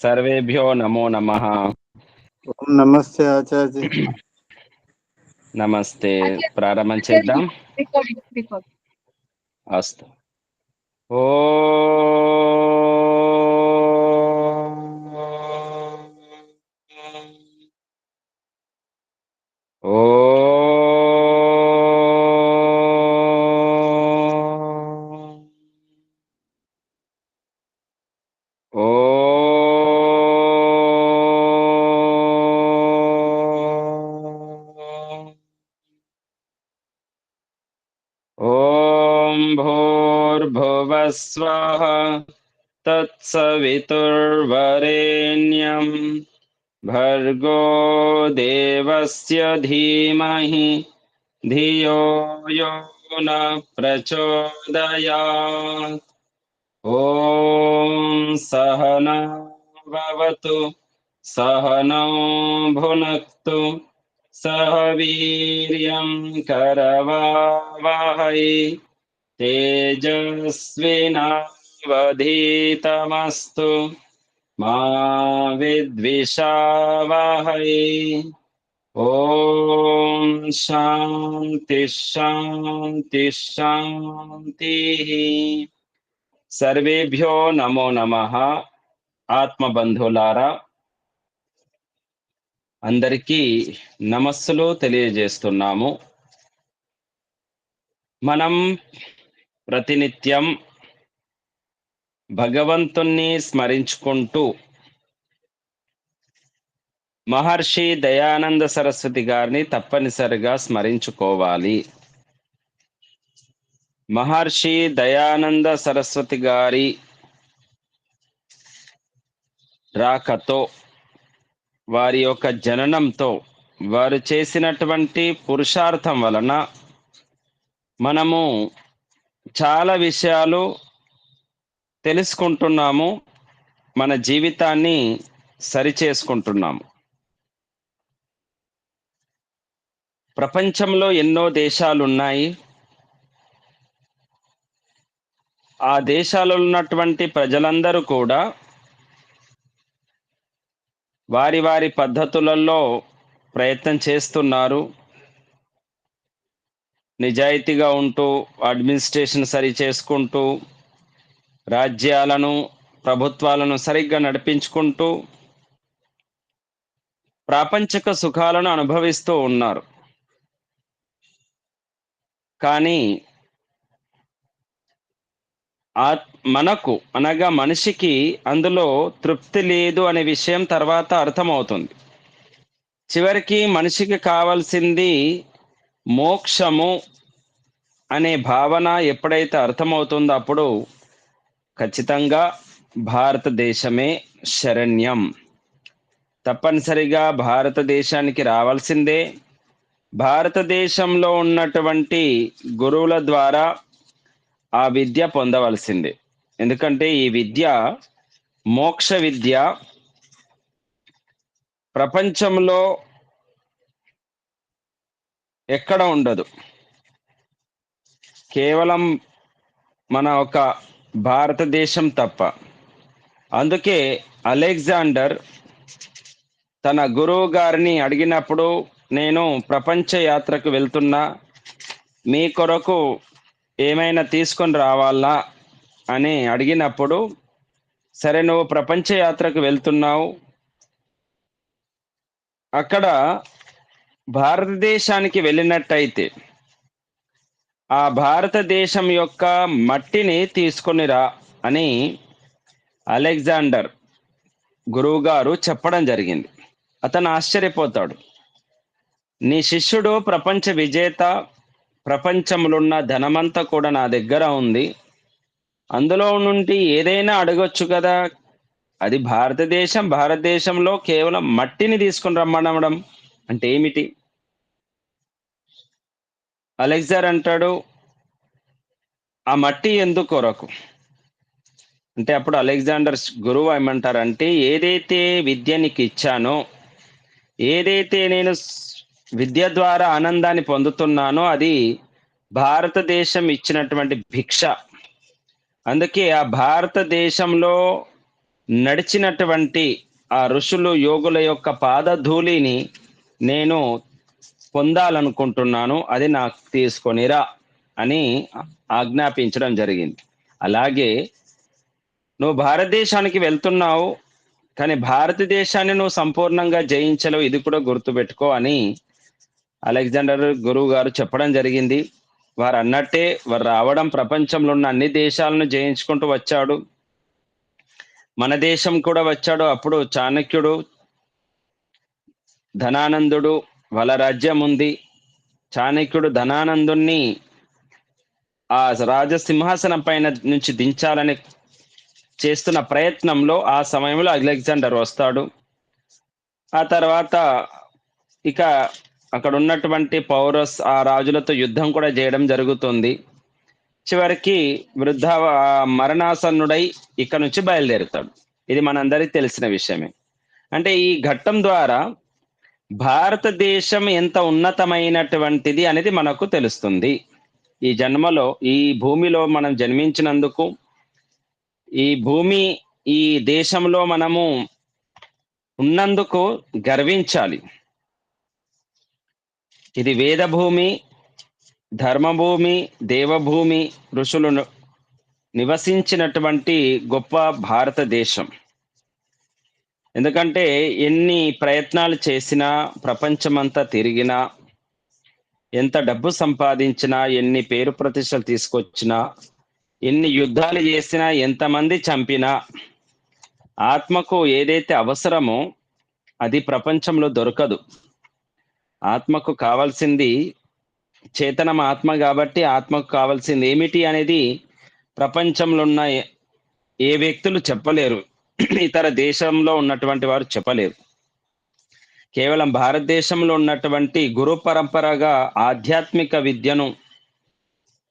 सर्वेभ्यो नमो नमः। ओम नमस्ते आचार्य जी। नमस्ते। प्रारंभं చేద్దాం. रिकॉर्ड अस्तु। ओ भूर्भुवस्वः तत्सवितुर्वरेण्यं भर्गो देवस्य धीमहि धियो यो न प्रचोदयात्। ॐ सहना भवतु सहनौ भुनक्तु सह वीर्यं करवावहै तेजस्विनावधीतमस्तु मा विद्विषावहै। ॐ शान्ति शान्ति शान्तिः। सर्वेभ्यो नमो नमः। ఆత్మబంధువులారా అందరికీ నమస్సులు తెలియజేస్తున్నాము. మనం ప్రతినిత్యం భగవంతుణ్ణి స్మరించుకుంటూ మహర్షి దయానంద సరస్వతి గారిని తప్పనిసరిగా స్మరించుకోవాలి. మహర్షి దయానంద సరస్వతి గారి రాకతో, వారి యొక్క జననంతో, వారు చేసినటువంటి పురుషార్థం వలన మనము చాలా విషయాలు తెలుసుకుంటున్నాము, మన జీవితాన్ని సరిచేసుకుంటున్నాము. ప్రపంచంలో ఎన్నో దేశాలు ఉన్నాయి. ఆ దేశాలలో ఉన్నటువంటి ప్రజలందరూ కూడా వారి వారి పద్ధతులలో ప్రయత్నం చేస్తున్నారు. నిజాయితీగా ఉంటూ, అడ్మినిస్ట్రేషన్ సరి చేసుకుంటూ, రాజ్యాలను, ప్రభుత్వాలను సరిగ్గా నడిపించుకుంటూ ప్రాపంచిక సుఖాలను అనుభవిస్తూ ఉన్నారు. కానీ మనకు అనగా మనిషికి అందులో తృప్తి లేదు అనే విషయం తర్వాత అర్థమవుతుంది. చివరికి మనిషికి కావాల్సింది మోక్షము అనే భావన ఎప్పుడైతే అర్థమవుతుందో అప్పుడు ఖచ్చితంగా భారతదేశమే శరణ్యం. తప్పనిసరిగా భారతదేశానికి రావాల్సిందే. భారతదేశంలో ఉన్నటువంటి గురువుల ద్వారా ఆ విద్య పొందవలసిందే. ఎందుకంటే ఈ విద్య మోక్ష విద్య. ప్రపంచంలో ఎక్కడ ఉండదు, కేవలం మన ఒక భారతదేశం తప్ప. అందుకే అలెగ్జాండర్ తన గురువు గారిని అడిగినప్పుడు, నేను ప్రపంచ యాత్రకు వెళ్తున్నా, మీ కొరకు ఏమైనా తీసుకొని రావాలా అని అడిగినప్పుడు, సరే నువ్వు ప్రపంచ యాత్రకు వెళ్తున్నావు, అక్కడ భారతదేశానికి వెళ్ళినట్టయితే ఆ భారతదేశం యొక్క మట్టిని తీసుకొని రా అని అలెగ్జాండర్ గురువుగారు చెప్పడం జరిగింది. అతను ఆశ్చర్యపోతాడు. నీ శిష్యుడు ప్రపంచ విజేత, ప్రపంచంలో ఉన్న ధనమంతా కూడా నా దగ్గర ఉంది, అందులో నుండి ఏదైనా అడగొచ్చు కదా, అది భారతదేశం, భారతదేశంలో కేవలం మట్టిని తీసుకుని రమ్మనడం అంటే ఏమిటి? అలెగ్జాండర్ అంటాడు, ఆ మట్టి ఎందుకు కొరకు అంటే, అప్పుడు అలెగ్జాండర్ గురువు ఏమంటారంటే, ఏదైతే విద్య నీకు ఇచ్చానో, ఏదైతే నేను విద్య ద్వారా ఆనందాన్ని పొందుతున్నానో అది భారతదేశం ఇచ్చినటువంటి భిక్ష. అందుకే ఆ భారతదేశంలో నడిచినటువంటి ఆ ఋషులు యోగుల యొక్క పాదధూళిని నేను పొందాలనుకుంటున్నాను, అది నాకు తీసుకొనిరా అని ఆజ్ఞాపించడం జరిగింది. అలాగే నువ్వు భారతదేశానికి వెళ్తున్నావు, కానీ భారతదేశాన్ని నువ్వు సంపూర్ణంగా జయించలేవు, ఇది కూడా గుర్తుపెట్టుకో అని అలెగ్జాండర్ గురువు గారు చెప్పడం జరిగింది. వారు అన్నట్టే వారు రావడం ప్రపంచంలో ఉన్న అన్ని దేశాలను జయించుకుంటూ వచ్చాడు. మన దేశం కూడా వచ్చాడు. అప్పుడు చాణక్యుడు, ధనానందుడు, వాళ్ళ రాజ్యం ఉంది. చాణక్యుడు ధనానందుణ్ణి ఆ రాజసింహాసనం పైన నుంచి దించాలని చేస్తున్న ప్రయత్నంలో ఆ సమయంలో అలెగ్జాండర్ వస్తాడు. ఆ తర్వాత ఇక అక్కడ ఉన్నటువంటి పౌరస్ ఆ రాజులతో యుద్ధం కూడా చేయడం జరుగుతుంది. చివరికి మరణాసన్నుడై ఇక్కడ నుంచి బయలుదేరుతాడు. ఇది మనందరికీ తెలిసిన విషయమే. అంటే ఈ ఘట్టం ద్వారా భారతదేశం ఎంత ఉన్నతమైనటువంటిది అనేది మనకు తెలుస్తుంది. ఈ జన్మలో ఈ భూమిలో మనం జన్మించినందుకు, ఈ భూమి ఈ దేశంలో మనము ఉన్నందుకు గర్వించాలి. ఇది వేదభూమి, ధర్మభూమి, దేవభూమి, ఋషులు నివసించినటువంటి గొప్ప భారతదేశం. ఎందుకంటే ఎన్ని ప్రయత్నాలు చేసినా, ప్రపంచమంతా తిరిగినా, ఎంత డబ్బు సంపాదించినా, ఎన్ని పేరు ప్రతిష్టలు తీసుకొచ్చినా, ఎన్ని యుద్ధాలు చేసినా, ఎంతమంది చంపినా, ఆత్మకు ఏదైతే అవసరమో అది ప్రపంచంలో దొరకదు. ఆత్మకు కావాల్సింది చేతనం ఆత్మ కాబట్టి ఆత్మకు కావాల్సింది ఏమిటి అనేది ప్రపంచంలో ఉన్న ఏ వ్యక్తులు చెప్పలేరు. ఇతర దేశంలో ఉన్నటువంటి వారు చెప్పలేరు. కేవలం భారతదేశంలో ఉన్నటువంటి గురు పరంపరగా ఆధ్యాత్మిక విద్యను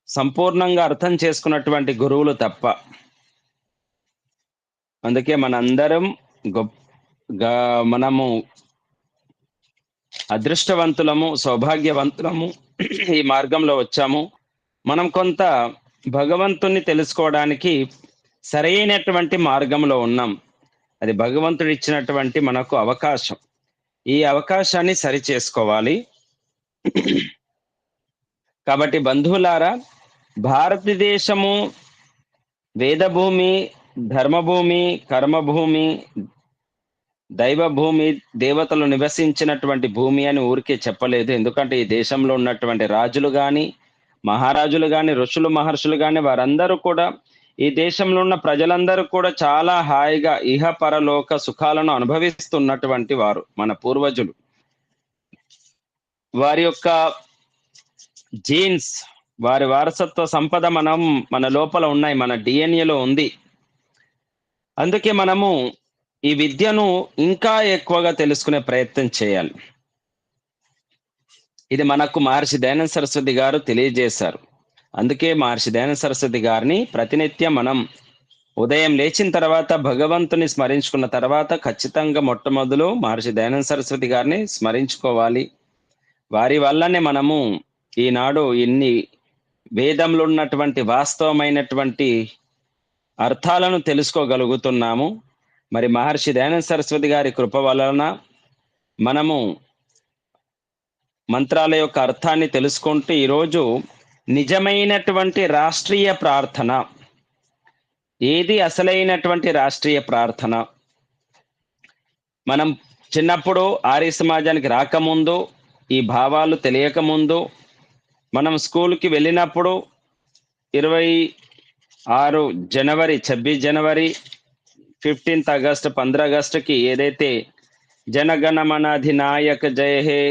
సంపూర్ణంగా అర్థం చేసుకున్నటువంటి గురువులు తప్ప. అందుకే మనందరం మనము అదృష్టవంతులము, సౌభాగ్యవంతులము, ఈ మార్గంలో వచ్చాము. మనం కొంత భగవంతుణ్ణి తెలుసుకోవడానికి సరైనటువంటి మార్గంలో ఉన్నాం. అది భగవంతుడు ఇచ్చినటువంటి మనకు అవకాశం. ఈ అవకాశాన్ని సరి చేసుకోవాలి. కాబట్టి బంధువులారా, భారతదేశము వేదభూమి, ధర్మభూమి, కర్మభూమి, దైవభూమి, దేవతలు నివసించినటువంటి భూమి అని ఊరికే చెప్పలేదు. ఎందుకంటే ఈ దేశంలో ఉన్నటువంటి రాజులు కానీ, మహారాజులు కానీ, ఋషులు మహర్షులు కానీ, వారందరూ కూడా, ఈ దేశంలో ఉన్న ప్రజలందరూ కూడా చాలా హాయిగా ఇహ పరలోక సుఖాలను అనుభవిస్తున్నటువంటి వారు మన పూర్వజులు. వారి యొక్క జీన్స్, వారి వారసత్వ సంపద మన లోపల ఉన్నాయి, మన డిఎన్ఏలో ఉంది. అందుకే మనము ఈ విద్యను ఇంకా ఎక్కువగా తెలుసుకునే ప్రయత్నం చేయాలి. ఇది మనకు మహర్షి దయానంద సరస్వతి గారు తెలియజేశారు. అందుకే మహర్షి దయానంద సరస్వతి గారిని ప్రతినిత్యం మనం ఉదయం లేచిన తర్వాత భగవంతుని స్మరించుకున్న తర్వాత ఖచ్చితంగా మొట్టమొదలు మహర్షి దయానంద సరస్వతి గారిని స్మరించుకోవాలి. వారి వల్లనే మనము ఈనాడు ఇన్ని వేదంలో ఉన్నటువంటి వాస్తవమైనటువంటి అర్థాలను తెలుసుకోగలుగుతున్నాము. మరి మహర్షి దయానంద సరస్వతి గారి కృప వలన మనము మంత్రాల యొక్క అర్థాన్ని తెలుసుకుంటూ ఈరోజు నిజమైనటువంటి రాష్ట్రీయ ప్రార్థన ఏది, అసలైనటువంటి రాష్ట్రీయ ప్రార్థన, మనం చిన్నప్పుడు ఆర్య సమాజానికి రాకముందు, ఈ భావాలు తెలియకముందు, మనం స్కూల్కి వెళ్ళినప్పుడు 26 జనవరి, 26 జనవరి, 15 ఆగస్టు, 15 ఆగస్టుకి ఏదైతే జనగణమన అధినాయక జయ హే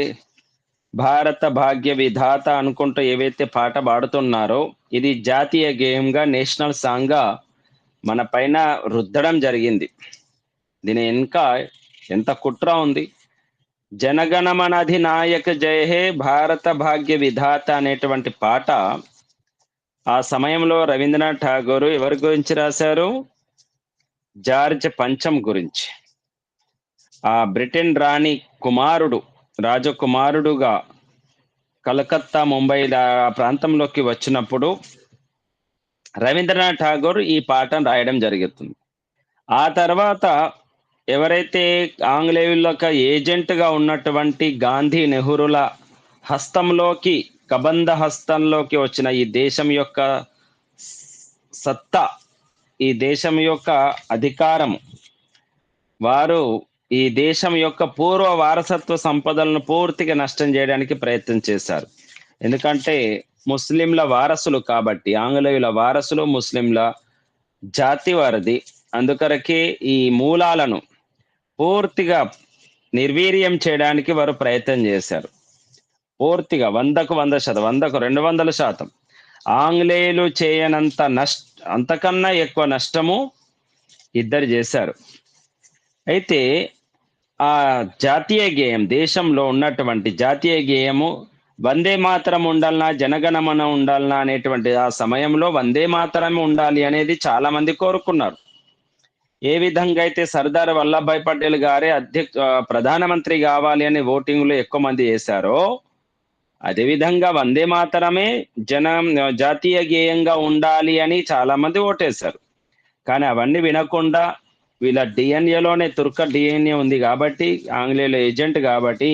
భారత భాగ్య విధాత అనుకుంటూ ఏవైతే పాట పాడుతున్నారో, ఇది జాతీయ గేయంగా, నేషనల్ సాంగ్గా మన పైన రుద్దడం జరిగింది. దీని ఇంకా ఎంత కుట్ర ఉంది. జనగణమన అధినాయక జయ హే భారత భాగ్య విధాత అనేటువంటి పాట ఆ సమయంలో రవీంద్రనాథ్ ఠాగూర్ ఎవరి గురించి రాశారు? జార్జ్ పంచమ్ గురించి. ఆ బ్రిటన్ రాణి కుమారుడు, రాజకుమారుడుగా కలకత్తా, ముంబై ఆ ప్రాంతంలోకి వచ్చినప్పుడు రవీంద్రనాథ్ ఠాగూర్ ఈ పాటను రాయడం జరుగుతుంది. ఆ తర్వాత ఎవరైతే ఆంగ్లేయులకు ఏజెంట్గా ఉన్నటువంటి గాంధీ నెహ్రూల హస్తంలోకి కబంధ హస్తంలోకి వచ్చిన ఈ దేశం యొక్క సత్తా, ఈ దేశం యొక్క అధికారం, వారు ఈ దేశం యొక్క పూర్వ వారసత్వ సంపదలను పూర్తిగా నష్టం చేయడానికి ప్రయత్నం చేశారు. ఎందుకంటే ముస్లింల వారసులు కాబట్టి, ఆంగ్లేయుల వారసులు ముస్లింల జాతి వారిది. అందుకొరకే ఈ మూలాలను పూర్తిగా నిర్వీర్యం చేయడానికి వారు ప్రయత్నం చేశారు. పూర్తిగా 100కు 100%, 100కు 200% ఆంగ్లేయులు చేయనంత అంతకన్నా ఎక్కువ నష్టము ఇద్దరు చేశారు. అయితే ఆ జాతీయ గేయం, దేశంలో ఉన్నటువంటి జాతీయ గేయము వందే మాతరం ఉండాలనా, జనగణమన ఉండాలనా అనేటువంటి ఆ సమయంలో వందే మాతరం ఉండాలి అనేది చాలా మంది కోరుకున్నారు. ఏ విధంగా అయితే సర్దార్ వల్లభాయ్ పటేల్ గారే ప్రధానమంత్రి కావాలి అని ఓటింగ్లో ఎక్కువ మంది చేశారో, అదేవిధంగా వందే మాతరమే జాతీయ గేయంగా ఉండాలి అని చాలా మంది ఓటేశారు. కానీ అవన్నీ వినకుండా వీళ్ళ డిఎన్ఏలోనే తుర్క డిఎన్ఏ ఉంది కాబట్టి, ఆంగ్లేయుల ఏజెంట్ కాబట్టి,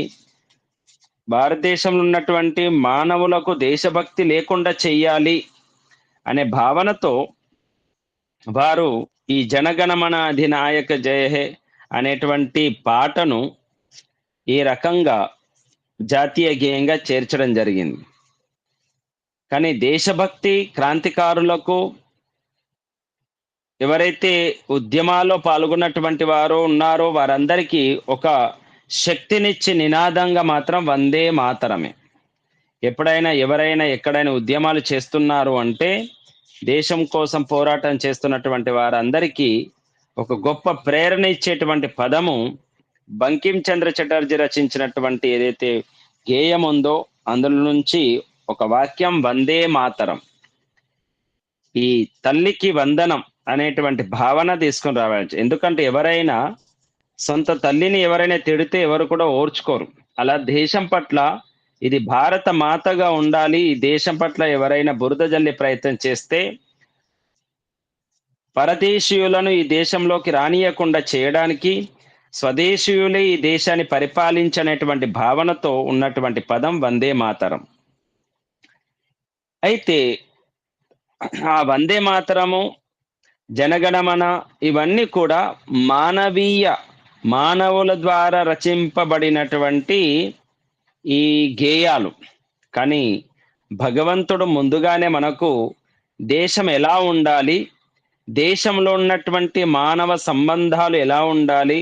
భారతదేశంలో ఉన్నటువంటి మానవులకు దేశభక్తి లేకుండా చెయ్యాలి అనే భావనతో వారు ఈ జనగణమన అధినాయక జయ హే అనేటువంటి పాటను ఈ రకంగా జాతీయ గేయంగా చేర్చడం జరిగింది. కానీ దేశభక్తి క్రాంతికారులకు, ఎవరైతే ఉద్యమాల్లో పాల్గొన్నటువంటి వారు ఉన్నారో వారందరికీ ఒక శక్తినిచ్చి నినాదంగా మాత్రం వందే మాతరమే. ఎప్పుడైనా ఎవరైనా ఎక్కడైనా ఉద్యమాలు చేస్తున్నారు అంటే దేశం కోసం పోరాటం చేస్తున్నటువంటి వారందరికీ ఒక గొప్ప ప్రేరణ ఇచ్చేటువంటి పదము బంకిం చంద్ర చటర్జీ రచించినటువంటి ఏదైతే గేయం ఉందో అందులో నుంచి ఒక వాక్యం వందే మాతరం. ఈ తల్లికి వందనం అనేటువంటి భావన తీసుకొని రావాలి. ఎందుకంటే ఎవరైనా సొంత తల్లిని ఎవరైనా తిడితే ఎవరు కూడా ఓర్చుకోరు. అలా దేశం పట్ల ఇది భారత మాతగా ఉండాలి, ఈ దేశం పట్ల ఎవరైనా బురద జల్లే ప్రయత్నం చేస్తే పరదేశీయులను ఈ దేశంలోకి రానియకుండా చేయడానికి స్వదేశీయులే ఈ దేశాన్ని పరిపాలించనేటువంటి భావనతో ఉన్నటువంటి పదం వందే మాతరం. అయితే ఆ వందే మాతరము, జనగణమన ఇవన్నీ కూడా మానవుల ద్వారా రచింపబడినటువంటి ఈ గేయాలు. కానీ భగవంతుడు ముందుగానే మనకు దేశం ఎలా ఉండాలి, దేశంలో ఉన్నటువంటి మానవ సంబంధాలు ఎలా ఉండాలి,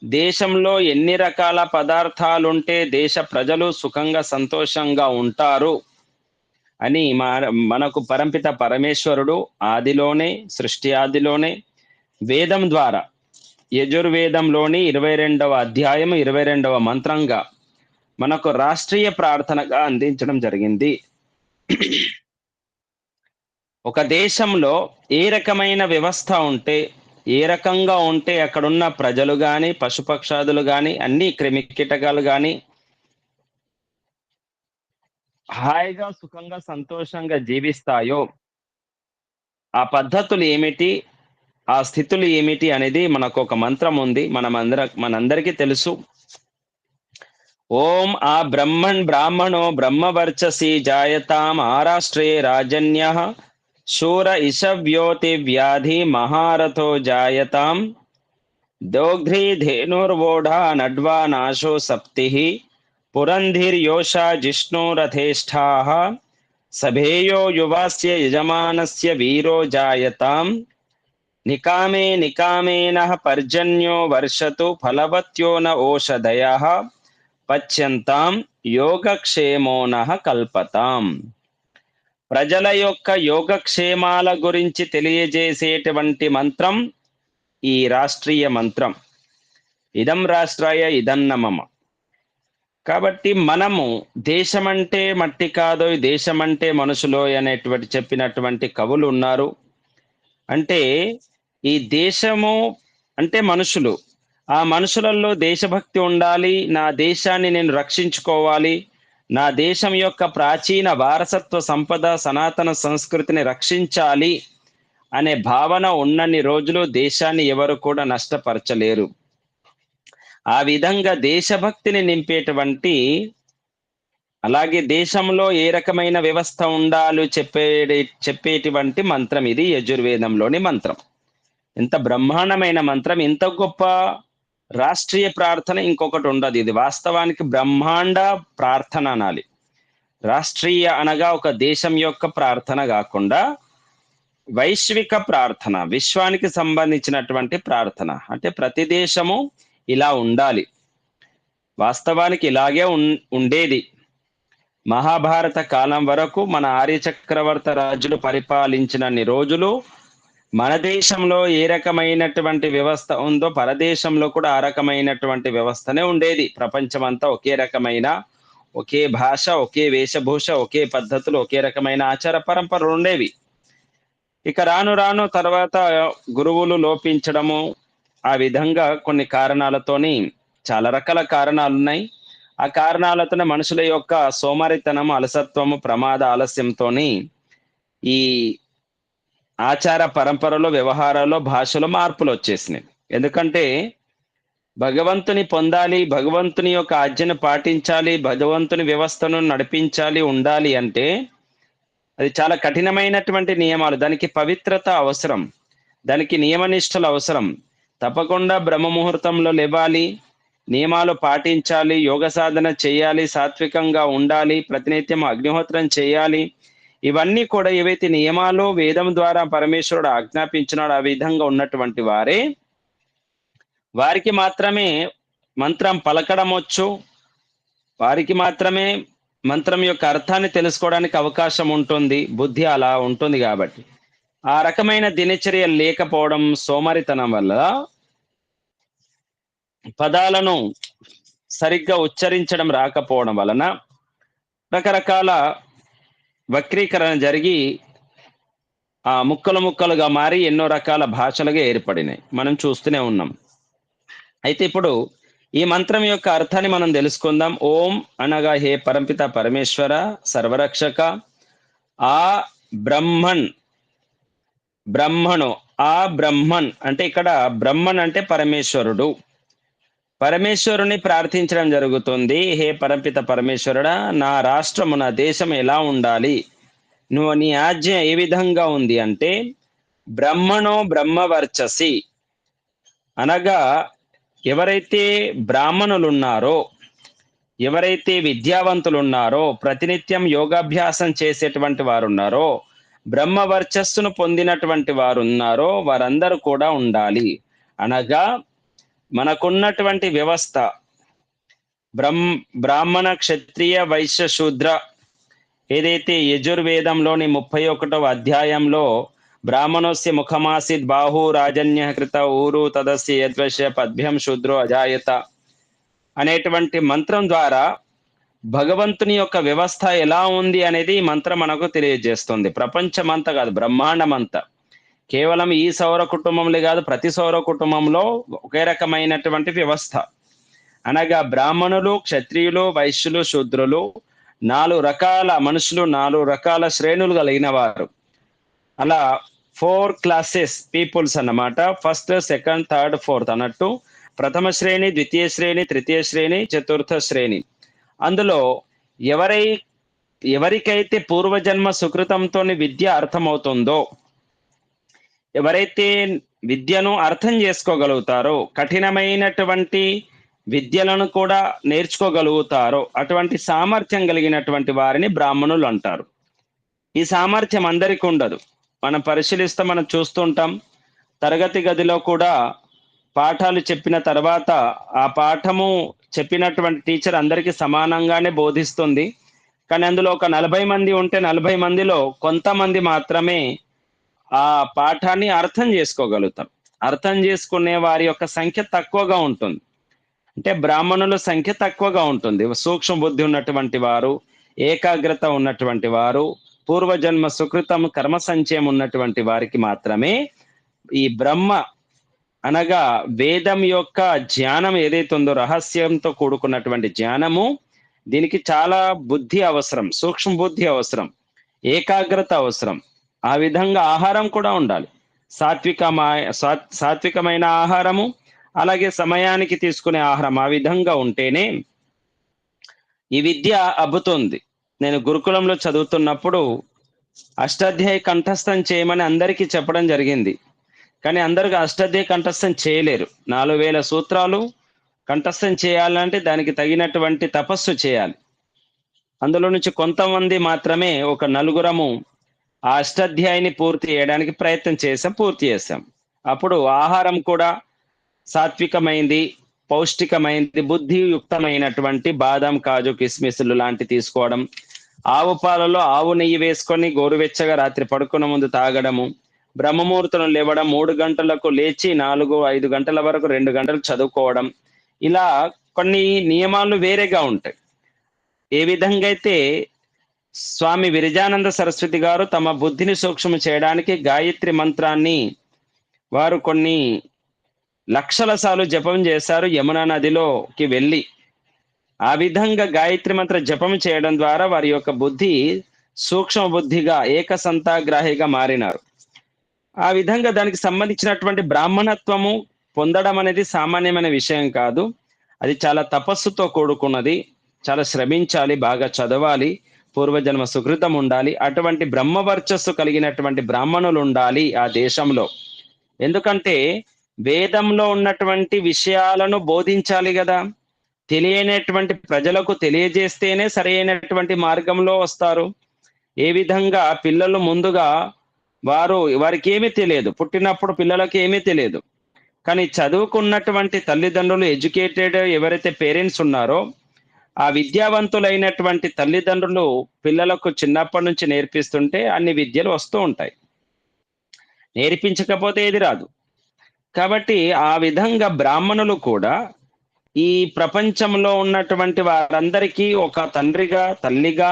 దేశంలో ఎన్ని రకాల పదార్థాలుంటే దేశ ప్రజలు సుఖంగా సంతోషంగా ఉంటారు అని మనకు పరంపిత పరమేశ్వరుడు ఆదిలోనే, సృష్టి ఆదిలోనే వేదం ద్వారా, యజుర్వేదంలోని 22వ అధ్యాయం 22వ మంత్రంగా మనకు రాష్ట్రీయ ప్రార్థనగా అందించడం జరిగింది. ఒక దేశంలో ఏ రకమైన వ్యవస్థ ఉంటే, ఏ రకంగా ఉంటే అక్కడున్న ప్రజలు కానీ, పశుపక్షాదులు కానీ, అన్ని క్రిమి కీటకాలు కానీ హాయిగా సుఖంగా సంతోషంగా జీవిస్తాయో ఆ పద్ధతులు ఏమిటి, ఆ స్థితులు ఏమిటి అనేది మనకు ఒక మంత్రం ఉంది. మనందరికీ తెలుసు. ఓం ఆ బ్రాహ్మణో బ్రహ్మవర్చసి జాయతాం ఆరాష్ట్రే రాజన్యః శూర ఇషవ్యోతి వ్యాధి మహారథో జాయతాం దోగ్ధ్రీ ధేనుర్వోఢా నడ్వా నాశో సప్తిః పురంధిర్యోషా జిష్ణురథేష్ఠాః సభేయో యువాస్య యజమానస్య వీరో జాయతాం నికామేనః పర్జన్యో వర్షతు ఫలవత్యో న ఓషధయః పచ్యంతాం యోగక్షేమోనః కల్పతాం. ప్రజల యొక్క యోగక్షేమాల గురించి తెలియజేసేటువంటి మంత్రం ఈ రాష్ట్రీయ మంత్రం. ఇదం రాష్ట్రాయ ఇదన్నమమ. కాబట్టి మనము దేశమంటే మట్టి కాదోయ్, దేశమంటే మనుషులోయ్ అనేటువంటి చెప్పినటువంటి కవులు ఉన్నారు. అంటే ఈ దేశము అంటే మనుషులు, ఆ మనుషులలో దేశభక్తి ఉండాలి, నా దేశాన్ని నేను రక్షించుకోవాలి, నా దేశం యొక్క ప్రాచీన వారసత్వ సంపద సనాతన సంస్కృతిని రక్షించాలి అనే భావన ఉన్నన్ని రోజులు దేశాన్ని ఎవరు కూడా నష్టపరచలేరు. ఆ విధంగా దేశభక్తిని నింపేటువంటి, అలాగే దేశంలో ఏ రకమైన వ్యవస్థ ఉండాలో చెప్పేటువంటి మంత్రం ఇది యజుర్వేదంలోని మంత్రం. ఎంత బ్రహ్మాండమైన మంత్రం! ఇంత గొప్ప రాష్ట్రీయ ప్రార్థన ఇంకొకటి ఉండదు. ఇది వాస్తవానికి బ్రహ్మాండ ప్రార్థన అనాలి. రాష్ట్రీయ అనగా ఒక దేశం యొక్క ప్రార్థన కాకుండా వైశ్విక ప్రార్థన, విశ్వానికి సంబంధించినటువంటి ప్రార్థన. అంటే ప్రతి దేశము ఇలా ఉండాలి. వాస్తవానికి ఇలాగే ఉండేది. మహాభారత కాలం వరకు మన ఆర్య చక్రవర్త రాజులు పరిపాలించినన్ని రోజులు మన దేశంలో ఏ రకమైనటువంటి వ్యవస్థ ఉందో పరదేశంలో కూడా ఆ రకమైనటువంటి వ్యవస్థనే ఉండేది. ప్రపంచమంతా ఒకే రకమైన, ఒకే భాష, ఒకే వేషభూష, ఒకే పద్ధతులు, ఒకే రకమైన ఆచార పరంపరలు ఉండేవి. ఇక రాను రాను తర్వాత గురువులు లోపించడము, ఆ విధంగా కొన్ని కారణాలతోని, చాలా రకాల కారణాలున్నాయి. ఆ కారణాలతోనే మనుషుల యొక్క సోమరితనము, అలసత్వము, ప్రమాద ఆలస్యంతోని ఈ ఆచార పరంపరలో, వ్యవహారాల్లో, భాషలో మార్పులు వచ్చేసినాయి. ఎందుకంటే భగవంతుని పొందాలి, భగవంతుని యొక్క ఆజ్ఞను పాటించాలి, భగవంతుని వ్యవస్థను నడిపించాలి, ఉండాలి అంటే అది చాలా కఠినమైనటువంటి నియమాలు. దానికి పవిత్రత అవసరం, దానికి నియమనిష్టలు అవసరం. తప్పకుండా బ్రహ్మ ముహూర్తంలో లేవాలి, నియమాలు పాటించాలి, యోగ సాధన చేయాలి, సాత్వికంగా ఉండాలి, ప్రతినిత్యం అగ్నిహోత్రం చేయాలి. ఇవన్నీ కూడా ఏవైతే నియమాలు వేదం ద్వారా పరమేశ్వరుడు ఆజ్ఞాపించినాడు, ఆ విధంగా ఉన్నటువంటి వారికి మాత్రమే మంత్రం పలకడం వచ్చు, వారికి మాత్రమే మంత్రం యొక్క అర్థాన్ని తెలుసుకోవడానికి అవకాశం ఉంటుంది. బుద్ధి అలా ఉంటుంది కాబట్టి ఆ రకమైన దినచర్య లేకపోవడం, సోమరితనం వల్ల పదాలను సరిగ్గా ఉచ్చరించడం రాకపోవడం వలన రకరకాల వక్రీకరణ జరిగి ఆ ముక్కలు ముక్కలుగా మారి ఎన్నో రకాల భాషలుగా ఏర్పడినాయి. మనం చూస్తూనే ఉన్నాం. అయితే ఇప్పుడు ఈ మంత్రం యొక్క అర్థాన్ని మనం తెలుసుకుందాం. ఓం అనగా హే పరంపిత పరమేశ్వర సర్వరక్షక, ఆ బ్రహ్మన్, బ్రహ్మను, ఆ బ్రహ్మన్ అంటే ఇక్కడ బ్రహ్మన్ అంటే పరమేశ్వరుడు. పరమేశ్వరుని ప్రార్థించడం జరుగుతుంది. హే పరంపిత పరమేశ్వరుడా, నా రాష్ట్రము, నా దేశం ఎలా ఉండాలి, నువ్వు నీ ఆజ్ఞ ఏ విధంగా ఉంది అంటే బ్రహ్మణో బ్రహ్మవర్చసి అనగా ఎవరైతే బ్రాహ్మణులు ఉన్నారో, ఎవరైతే విద్యావంతులు ఉన్నారో, ప్రతినిత్యం యోగాభ్యాసం చేసేటువంటి వారు ఉన్నారో, బ్రహ్మ వర్చస్సును పొందినటువంటి వారు ఉన్నారో వారందరూ కూడా ఉండాలి. అనగా మనకున్నటువంటి వ్యవస్థ బ్రాహ్మణ, క్షత్రియ, వైశ్య, శూద్ర ఏదైతే యజుర్వేదంలోని 31వ అధ్యాయంలో బ్రాహ్మణోస్య ముఖమాసిద్ బాహు రాజన్య కృత ఊరు తదస్య యద్వశ్య పద్భ్యం శూద్రో అజాయత అనేటువంటి మంత్రం ద్వారా భగవంతుని యొక్క వ్యవస్థ ఎలా ఉంది అనేది ఈ మంత్రం మనకు తెలియజేస్తుంది. ప్రపంచమంతా కాదు, బ్రహ్మాండమంతా. కేవలం ఈ సౌర కుటుంబంలో కాదు, ప్రతి సౌర కుటుంబంలో ఒకే రకమైనటువంటి వ్యవస్థ. అనగా బ్రాహ్మణులు, క్షత్రియులు, వైశ్యులు, శూద్రులు 4 రకాల మనుషులు, 4 రకాల శ్రేణులు కలిగిన వారు. అలా 4 క్లాసెస్ పీపుల్స్ అన్నమాట. ఫస్ట్, సెకండ్, థర్డ్, ఫోర్త్ అన్నట్టు. ప్రథమ శ్రేణి, ద్వితీయ శ్రేణి, తృతీయ శ్రేణి, చతుర్థ శ్రేణి. అందులో ఎవరికైతే పూర్వజన్మ సుకృతంతో విద్య అర్థమవుతుందో, ఎవరైతే విద్యను అర్థం చేసుకోగలుగుతారో, కఠినమైనటువంటి విద్యలను కూడా నేర్చుకోగలుగుతారో అటువంటి సామర్థ్యం కలిగినటువంటి వారిని బ్రాహ్మణులు అంటారు. ఈ సామర్థ్యం అందరికీ ఉండదు. మనం పరిశీలిస్తే మనం చూస్తుంటాం, తరగతి గదిలో కూడా పాఠాలు చెప్పిన తర్వాత ఆ పాఠము చెప్పినటువంటి టీచర్ అందరికీ సమానంగానే బోధిస్తుంది. కానీ అందులో ఒక 40 మంది ఉంటే 40 మందిలో కొంతమంది మాత్రమే ఆ పాఠాన్ని అర్థం చేసుకోగలుగుతాం. అర్థం చేసుకునే వారి యొక్క సంఖ్య తక్కువగా ఉంటుంది. అంటే బ్రాహ్మణుల సంఖ్య తక్కువగా ఉంటుంది. సూక్ష్మ బుద్ధి ఉన్నటువంటి వారు, ఏకాగ్రత ఉన్నటువంటి వారు, పూర్వజన్మ సుకృతం, కర్మ సంచయం ఉన్నటువంటి వారికి మాత్రమే ఈ బ్రహ్మ అనగా వేదం యొక్క జ్ఞానం ఏదైతే ఉందో, రహస్యంతో కూడుకున్నటువంటి జ్ఞానము, దీనికి చాలా బుద్ధి అవసరం, సూక్ష్మ బుద్ధి అవసరం, ఏకాగ్రత అవసరం. ఆ విధంగా ఆహారం కూడా ఉండాలి. సాత్వికమైన ఆహారము, అలాగే సమయానికి తీసుకునే ఆహారం ఆ విధంగా ఉంటేనే ఈ విద్య అబ్బుతుంది. నేను గురుకులంలో చదువుతున్నప్పుడు అష్టాధ్యాయి కంఠస్థం చేయమని అందరికీ చెప్పడం జరిగింది. కానీ అందరూ అష్టాధ్యాయి కంఠస్థం చేయలేరు. 4000 సూత్రాలు కంఠస్థం చేయాలంటే దానికి తగినటువంటి తపస్సు చేయాలి. అందులో నుంచి కొంతమంది మాత్రమే, ఒక నలుగురము ఆ అష్టాధ్యాయిని పూర్తి చేయడానికి ప్రయత్నం చేసాం, పూర్తి చేసాం. అప్పుడు ఆహారం కూడా సాత్వికమైంది, పౌష్టికమైంది, బుద్ధియుక్తమైనటువంటి బాదం, కాజు, కిస్మిస్లు లాంటి తీసుకోవడం, ఆవు పాలలో ఆవు నెయ్యి వేసుకొని గోరువెచ్చగా రాత్రి పడుకునే ముందు తాగడము, బ్రహ్మముహూర్తం లేవడం, 3 గంటలకు లేచి 4, 5 గంటల వరకు 2 గంటలు చదువుకోవడం, ఇలా కొన్ని నియమాలు వేరేగా ఉంటాయి. ఏ విధంగా అయితే స్వామి విరజానంద సరస్వతి గారు తమ బుద్ధిని సూక్ష్మం చేయడానికి గాయత్రి మంత్రాన్ని వారు కొన్ని లక్షల సార్లు జపం చేశారు యమునా నదిలోకి వెళ్ళి. ఆ విధంగా గాయత్రి మంత్ర జపం చేయడం ద్వారా వారి యొక్క బుద్ధి సూక్ష్మ బుద్ధిగా ఏకసంతాగ్రాహిగా మారినారు. ఆ విధంగా దానికి సంబంధించినటువంటి బ్రాహ్మణత్వము పొందడం అనేది సామాన్యమైన విషయం కాదు. అది చాలా తపస్సుతో కూడుకున్నది. చాలా శ్రమించాలి, బాగా చదవాలి, పూర్వజన్మ సుకృతం ఉండాలి. అటువంటి బ్రహ్మవర్చస్సు కలిగినటువంటి బ్రాహ్మణులు ఉండాలి ఆ దేశంలో. ఎందుకంటే వేదంలో ఉన్నటువంటి విషయాలను బోధించాలి కదా. తెలియనటువంటి ప్రజలకు తెలియజేస్తేనే సరైనటువంటి మార్గంలో వస్తారు. ఏ విధంగా పిల్లలు ముందుగా వారికి ఏమీ తెలియదు, పుట్టినప్పుడు పిల్లలకి ఏమీ తెలియదు. కానీ చదువుకున్నటువంటి తల్లిదండ్రులు, ఎడ్యుకేటెడ్ ఎవరైతే పేరెంట్స్ ఉన్నారో ఆ విద్యావంతులైనటువంటి తల్లిదండ్రులు పిల్లలకు చిన్నప్పటి నుంచి నేర్పిస్తుంటే అన్ని విద్యలు వస్తూ ఉంటాయి. నేర్పించకపోతే ఏది రాదు. కాబట్టి ఆ విధంగా బ్రాహ్మణులు కూడా ఈ ప్రపంచంలో ఉన్నటువంటి వారందరికీ ఒక తండ్రిగా, తల్లిగా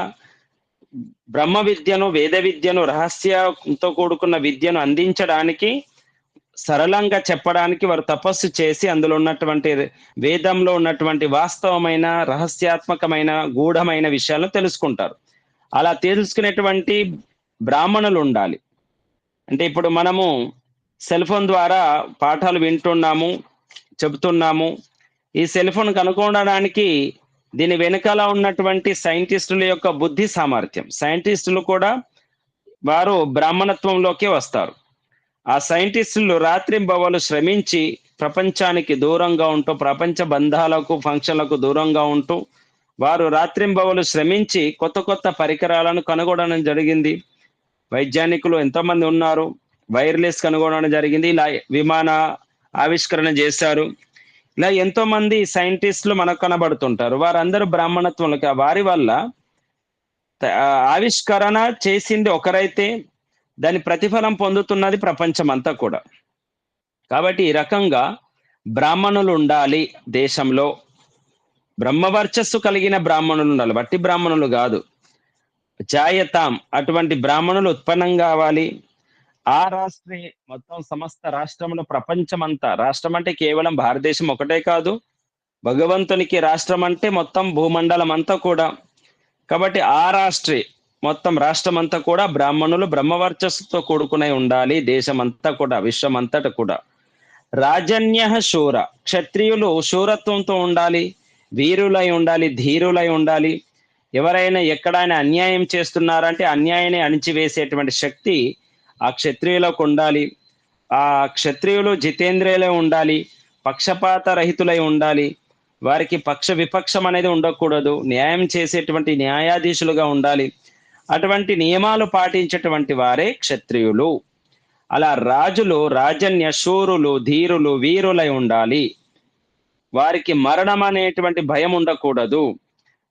బ్రహ్మ విద్యను, వేద విద్యను, రహస్యంతో కూడుకున్న విద్యను అందించడానికి, సరళంగా చెప్పడానికి వారు తపస్సు చేసి అందులో ఉన్నటువంటి వేదంలో ఉన్నటువంటి వాస్తవమైన, రహస్యాత్మకమైన, గూఢమైన విషయాలను తెలుసుకుంటారు. అలా తెలుసుకునేటువంటి బ్రాహ్మణులు ఉండాలి. అంటే ఇప్పుడు మనము సెల్ ఫోన్ ద్వారా పాఠాలు వింటున్నాము, చెబుతున్నాము. ఈ సెల్ ఫోన్ కనుగొనడానికి దీని వెనకాల ఉన్నటువంటి సైంటిస్టుల యొక్క బుద్ధి సామర్థ్యం. సైంటిస్టులు కూడా వారు బ్రాహ్మణత్వంలోకే వస్తారు. ఆ సైంటిస్టులు రాత్రింబవళ్ళు శ్రమించి ప్రపంచానికి దూరంగా ఉంటూ, ప్రపంచ బంధాలకు, ఫంక్షన్లకు దూరంగా ఉంటూ, వారు రాత్రింబవళ్ళు శ్రమించి కొత్త కొత్త పరికరాలను కనుగొనడం జరిగింది. వైజ్ఞానికులు ఎంతోమంది ఉన్నారు. వైర్లెస్ కనుగొనడం జరిగింది. ఇలా విమాన ఆవిష్కరణ చేశారు. ఇలా ఎంతో మంది సైంటిస్టులు మనకు కనబడుతుంటారు. వారందరూ బ్రాహ్మణత్వంలో వారి వల్ల ఆవిష్కరణ చేసింది ఒకరైతే దాని ప్రతిఫలం పొందుతున్నది ప్రపంచం అంతా కూడా. కాబట్టి ఈ రకంగా బ్రాహ్మణులు ఉండాలి దేశంలో. బ్రహ్మవర్చస్సు కలిగిన బ్రాహ్మణులు ఉండాలి, వట్టి బ్రాహ్మణులు కాదు. జాయతాం అటువంటి బ్రాహ్మణులు ఉత్పన్నం కావాలి. ఆ రాష్ట్రే మొత్తం సమస్త రాష్ట్రంలో, ప్రపంచమంతా, రాష్ట్రం అంటే కేవలం భారతదేశం ఒకటే కాదు, భగవంతునికి రాష్ట్రం అంటే మొత్తం భూమండలం అంతా కూడా. కాబట్టి ఆ రాష్ట్రే మొత్తం రాష్ట్రం అంతా కూడా బ్రాహ్మణులు బ్రహ్మవర్చస్సుతో కూడుకునే ఉండాలి. దేశమంతా కూడా, విశ్వమంతట కూడా. రాజన్య శూర, క్షత్రియులు శూరత్వంతో ఉండాలి, వీరులై ఉండాలి, ధీరులై ఉండాలి. ఎవరైనా ఎక్కడైనా అన్యాయం చేస్తున్నారంటే అన్యాయాన్ని అణిచివేసేటువంటి శక్తి ఆ క్షత్రియులకు ఉండాలి. ఆ క్షత్రియులు జితేంద్రియులై ఉండాలి, పక్షపాత రహితులై ఉండాలి. వారికి పక్ష విపక్షం అనేది ఉండకూడదు. న్యాయం చేసేటువంటి న్యాయాధీశులుగా ఉండాలి. అటువంటి నియమాలు పాటించేటువంటి వారే క్షత్రియులు. అలా రాజులు రాజన్య శూరులు, ధీరులు, వీరులై ఉండాలి. వారికి మరణం అనేటువంటి భయం ఉండకూడదు.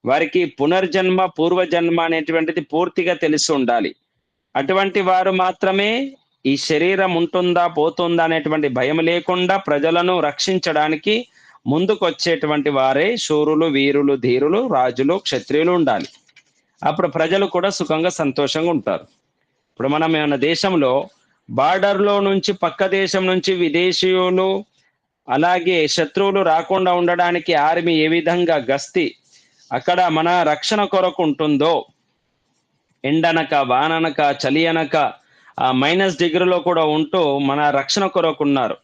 వారికి పునర్జన్మ, పూర్వజన్మ అనేటువంటిది పూర్తిగా తెలిసి ఉండాలి. అటువంటి వారు మాత్రమే ఈ శరీరం ఉంటుందా, పోతుందా అనేటువంటి భయం లేకుండా ప్రజలను రక్షించడానికి ముందుకు వచ్చేటువంటి వారే శూరులు, వీరులు, ధీరులు, రాజులు, క్షత్రియులు ఉండాలి. అప్పుడు ప్రజలు కూడా సుఖంగా, సంతోషంగా ఉంటారు. ఇప్పుడు మనం మన దేశంలో బార్డర్లో నుంచి, పక్క దేశం నుంచి విదేశీయులు, అలాగే శత్రువులు రాకుండా ఉండడానికి ఆర్మీ ఏ విధంగా గస్తీ అక్కడ మన రక్షణ కొరకు ఉంటుందో, ఎండనక, వాననక, చలి అనక మైనస్ డిగ్రీలో కూడా ఉంటూ మన రక్షణ కొరకు ఉన్నారు.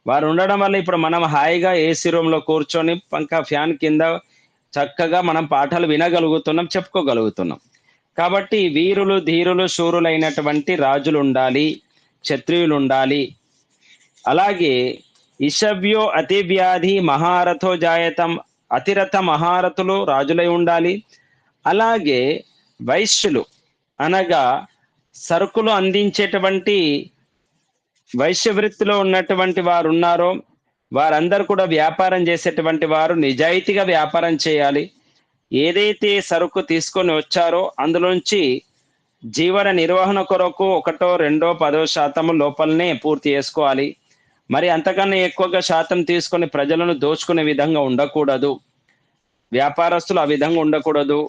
వారు ఉండడం వల్ల ఇప్పుడు మనం హాయిగా ఏసీ రూమ్ లో కూర్చొని పంకా ఫ్యాన్ కింద చక్కగా మనం పాఠాలు వినగలుగుతున్నాం, చెప్పుకోగలుగుతున్నాం. కాబట్టి వీరులు, ధీరులు, శూరులైనటువంటి రాజులు ఉండాలి, క్షత్రియులు ఉండాలి. అలాగే ఇషవ్యో అతి వ్యాధి మహారథో జాయతం, అతిరథ మహారథులు రాజులై ఉండాలి. అలాగే వైశ్యులు అనగా సరుకులు అందించేటువంటి వైశ్య వృత్తిలో ఉన్నటువంటి వారు ఉన్నారో వారందరూ కూడా వ్యాపారం చేసేటువంటి వారు నిజాయితీగా వ్యాపారం చేయాలి. ఏదైతే సరుకు తీసుకొని వచ్చారో అందులోంచి జీవన నిర్వహణ కొరకు 1, 2, 10% లోపలనే పూర్తి చేసుకోవాలి. మరి అంతకన్నా ఎక్కువగా శాతం తీసుకొని ప్రజలను దోచుకునే విధంగా ఉండకూడదు. వ్యాపారస్తులు ఆ విధంగా ఉండకూడదు.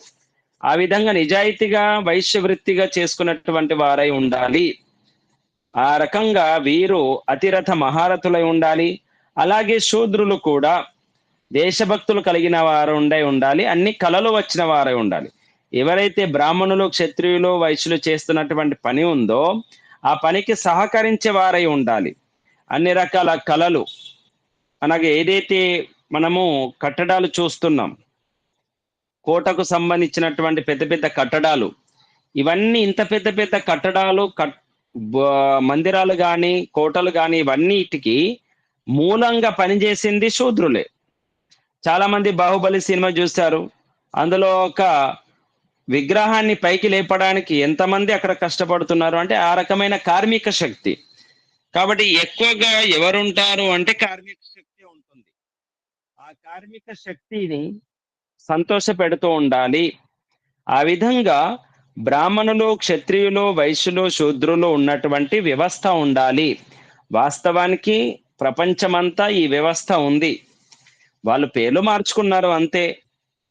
ఆ విధంగా నిజాయితీగా వైశ్య వృత్తిగా చేసుకున్నటువంటి వారై ఉండాలి. ఆ రకంగా వీరు అతిరథ మహారథులై ఉండాలి. అలాగే శూద్రులు కూడా దేశభక్తులు కలిగిన వారు ఉండాలి. అన్ని కళలు వచ్చిన వారై ఉండాలి. ఎవరైతే బ్రాహ్మణులు, క్షత్రియులు, వైశ్యులు చేస్తున్నటువంటి పని ఉందో ఆ పనికి సహకరించే వారై ఉండాలి. అన్ని రకాల కళలు అనగా ఏదైతే మనము కట్టడాలు చూస్తున్నాం, కోటకు సంబంధించినటువంటి పెద్ద పెద్ద కట్టడాలు, ఇవన్నీ ఇంత పెద్ద పెద్ద కట్టడాలు మందిరాలు కానీ కోటలు కానీ ఇవన్నిటికి మూలంగా పనిచేసింది శూద్రులే. చాలా మంది బాహుబలి సినిమా చూశారు. అందులో ఒక విగ్రహాన్ని పైకి లేపడానికి ఎంతమంది అక్కడ కష్టపడుతున్నారు అంటే ఆ రకమైన కార్మిక శక్తి. కాబట్టి ఎక్కువగా ఎవరుంటారు అంటే కార్మిక శక్తి ఉంటుంది. ఆ కార్మిక శక్తిని సంతోష పెడుతూ ఉండాలి. ఆ విధంగా బ్రాహ్మణులు, క్షత్రియులు, వైశ్యులు, శూద్రులు ఉన్నటువంటి వ్యవస్థ ఉండాలి. వాస్తవానికి ప్రపంచమంతా ఈ వ్యవస్థ ఉంది. వాళ్ళు పేర్లు మార్చుకున్నారు అంతే.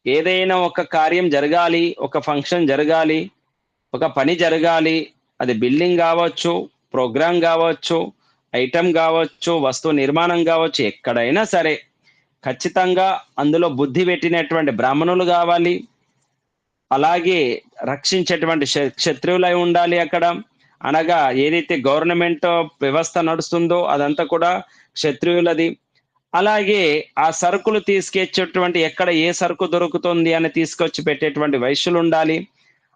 ఏదైనా ఒక కార్యం జరగాలి, ఒక ఫంక్షన్ జరగాలి, ఒక పని జరగాలి, అది బిల్డింగ్ కావచ్చు, ప్రోగ్రామ్ కావచ్చు, ఐటమ్ కావచ్చు, వస్తువు నిర్మాణం కావచ్చు, ఎక్కడైనా సరే ఖచ్చితంగా అందులో బుద్ధి పెట్టినటువంటి బ్రాహ్మణులు కావాలి. అలాగే రక్షించేటువంటి క్షత్రియులై ఉండాలి అక్కడ. అనగా ఏదైతే గవర్నమెంట్ వ్యవస్థ నడుస్తుందో అదంతా కూడా క్షత్రియులది. అలాగే ఆ సరుకులు తీసుకొచ్చేటువంటి ఎక్కడ ఏ సరుకు దొరుకుతుంది అని తీసుకొచ్చి పెట్టేటువంటి వైశ్యులు ఉండాలి.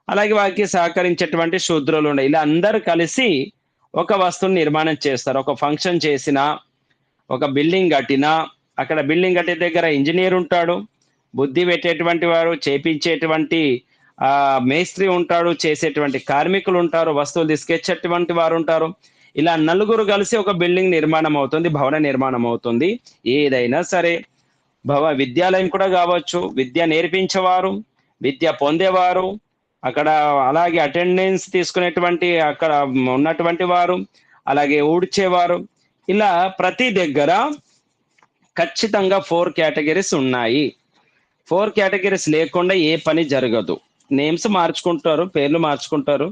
అలాగే వారికి సహకరించేటువంటి శూద్రులు ఉండాలి. ఇలా అందరూ కలిసి ఒక వస్తువుని నిర్మాణం చేస్తారు. ఒక ఫంక్షన్ చేసినా, ఒక బిల్డింగ్ కట్టినా, అక్కడ బిల్డింగ్ కట్టే దగ్గర ఇంజనీర్ ఉంటాడు, బుద్ధి పెట్టేటువంటి వారు, చేపించేటువంటి మేస్త్రి ఉంటాడు, చేసేటువంటి కార్మికులు ఉంటారు, వస్తువులు తీసుకొచ్చేటువంటి వారు ఉంటారు. ఇలా నలుగురు కలిసి ఒక బిల్డింగ్ నిర్మాణం అవుతుంది, భవన నిర్మాణం అవుతుంది. ఏదైనా సరే విద్యాలయం కూడా కావచ్చు, విద్య నేర్పించేవారు, విద్య పొందేవారు, అక్కడ అలాగే అటెండెన్స్ తీసుకునేటువంటి అక్కడ ఉన్నటువంటి వారు, అలాగే ఊడ్చేవారు, ఇలా ప్రతి దగ్గర ఖచ్చితంగా 4 కేటగిరీస్ ఉన్నాయి. 4 కేటగిరీస్ లేకుండా ఏ పని జరగదు. నేమ్స్ మార్చుకుంటారు, పేర్లు మార్చుకుంటారు.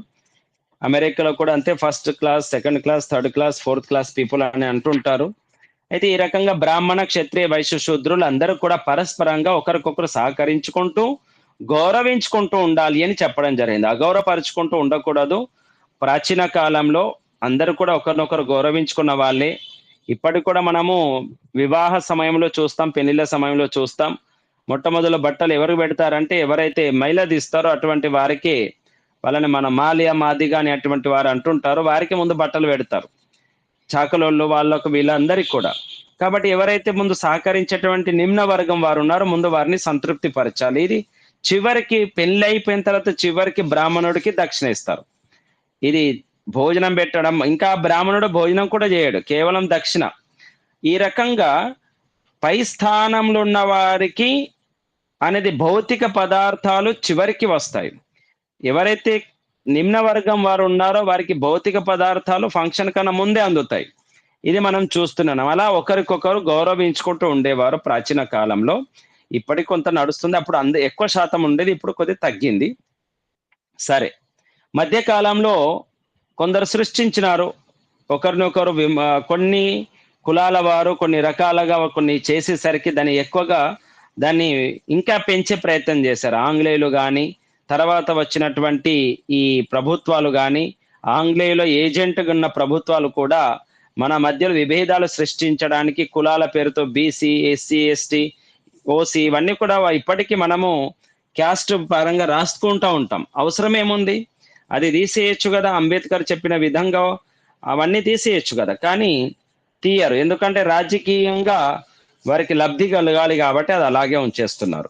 అమెరికాలో కూడా అంతే, first class, second class, third class, fourth class people అని అంటుంటారు. అయితే ఈ రకంగా బ్రాహ్మణ, క్షత్రియ, వైశ్య, శూద్రులు అందరూ కూడా పరస్పరంగా ఒకరికొకరు సహకరించుకుంటూ గౌరవించుకుంటూ ఉండాలి అని చెప్పడం జరిగింది. అగౌరవపరుచుకుంటూ ఉండకూడదు. ప్రాచీన కాలంలో అందరూ కూడా ఒకరినొకరు గౌరవించుకున్న వాళ్ళే. ఇప్పటికి కూడా మనము వివాహ సమయంలో చూస్తాం, పెళ్లిళ్ళ సమయంలో చూస్తాం. మొట్టమొదలు బట్టలు ఎవరికి పెడతారంటే ఎవరైతే మైల తీస్తారో అటువంటి వారికి, వాళ్ళని మన మాలియ, మాదిగా అని అటువంటి వారు అంటుంటారు, వారికి ముందు బట్టలు పెడతారు. చాకలోళ్ళు వాళ్ళకు వీళ్ళందరికీ కూడా. కాబట్టి ఎవరైతే ముందు సహకరించేటువంటి నిమ్న వర్గం వారు ఉన్నారో ముందు వారిని సంతృప్తి పరచాలి. ఇది చివరికి పెళ్లి అయిపోయిన తర్వాత చివరికి బ్రాహ్మణుడికి దక్షిణ ఇస్తారు. ఇది భోజనం పెట్టడం, ఇంకా బ్రాహ్మణుడు భోజనం కూడా చేయడు, కేవలం దక్షిణ. ఈ రకంగా పై స్థానంలో ఉన్న వారికి అనేది భౌతిక పదార్థాలు చివరికి వస్తాయి. ఎవరైతే నిమ్న వర్గం వారు ఉన్నారో వారికి భౌతిక పదార్థాలు ఫంక్షన్ కన్నా ముందే అందుతాయి. ఇది మనం చూస్తున్నాం. అలా ఒకరికొకరు గౌరవించుకుంటూ ఉండేవారు ప్రాచీన కాలంలో. ఇప్పటికి కొంత నడుస్తుంది. అప్పుడు ఎక్కువ శాతం ఉండేది, ఇప్పుడు కొద్దిగా తగ్గింది. సరే, మధ్య కాలంలో కొందరు సృష్టించినారు ఒకరినొకరు కొన్ని కులాల వారు కొన్ని రకాలుగా కొన్ని చేసేసరికి దాన్ని ఇంకా పెంచే ప్రయత్నం చేశారు. ఆంగ్లేయులు కానీ తర్వాత వచ్చినటువంటి ఈ ప్రభుత్వాలు కానీ ఆంగ్లేయులో ఏజెంట్గా ఉన్న ప్రభుత్వాలు కూడా మన మధ్యలో విభేదాలు సృష్టించడానికి కులాల పేరుతో బీసీ, ఎస్సీ, ఎస్టీ, ఓసీ ఇవన్నీ కూడా ఇప్పటికీ మనము క్యాస్ట్ పరంగా రాసుకుంటూ ఉంటాం. అవసరం ఏముంది? అది తీసేయచ్చు కదా, అంబేద్కర్ చెప్పిన విధంగా అవన్నీ తీసేయచ్చు కదా. కానీ తీయరు, ఎందుకంటే రాజకీయంగా వారికి లబ్ధి కలగాలి కాబట్టి అది అలాగే ఉంచేస్తున్నారు.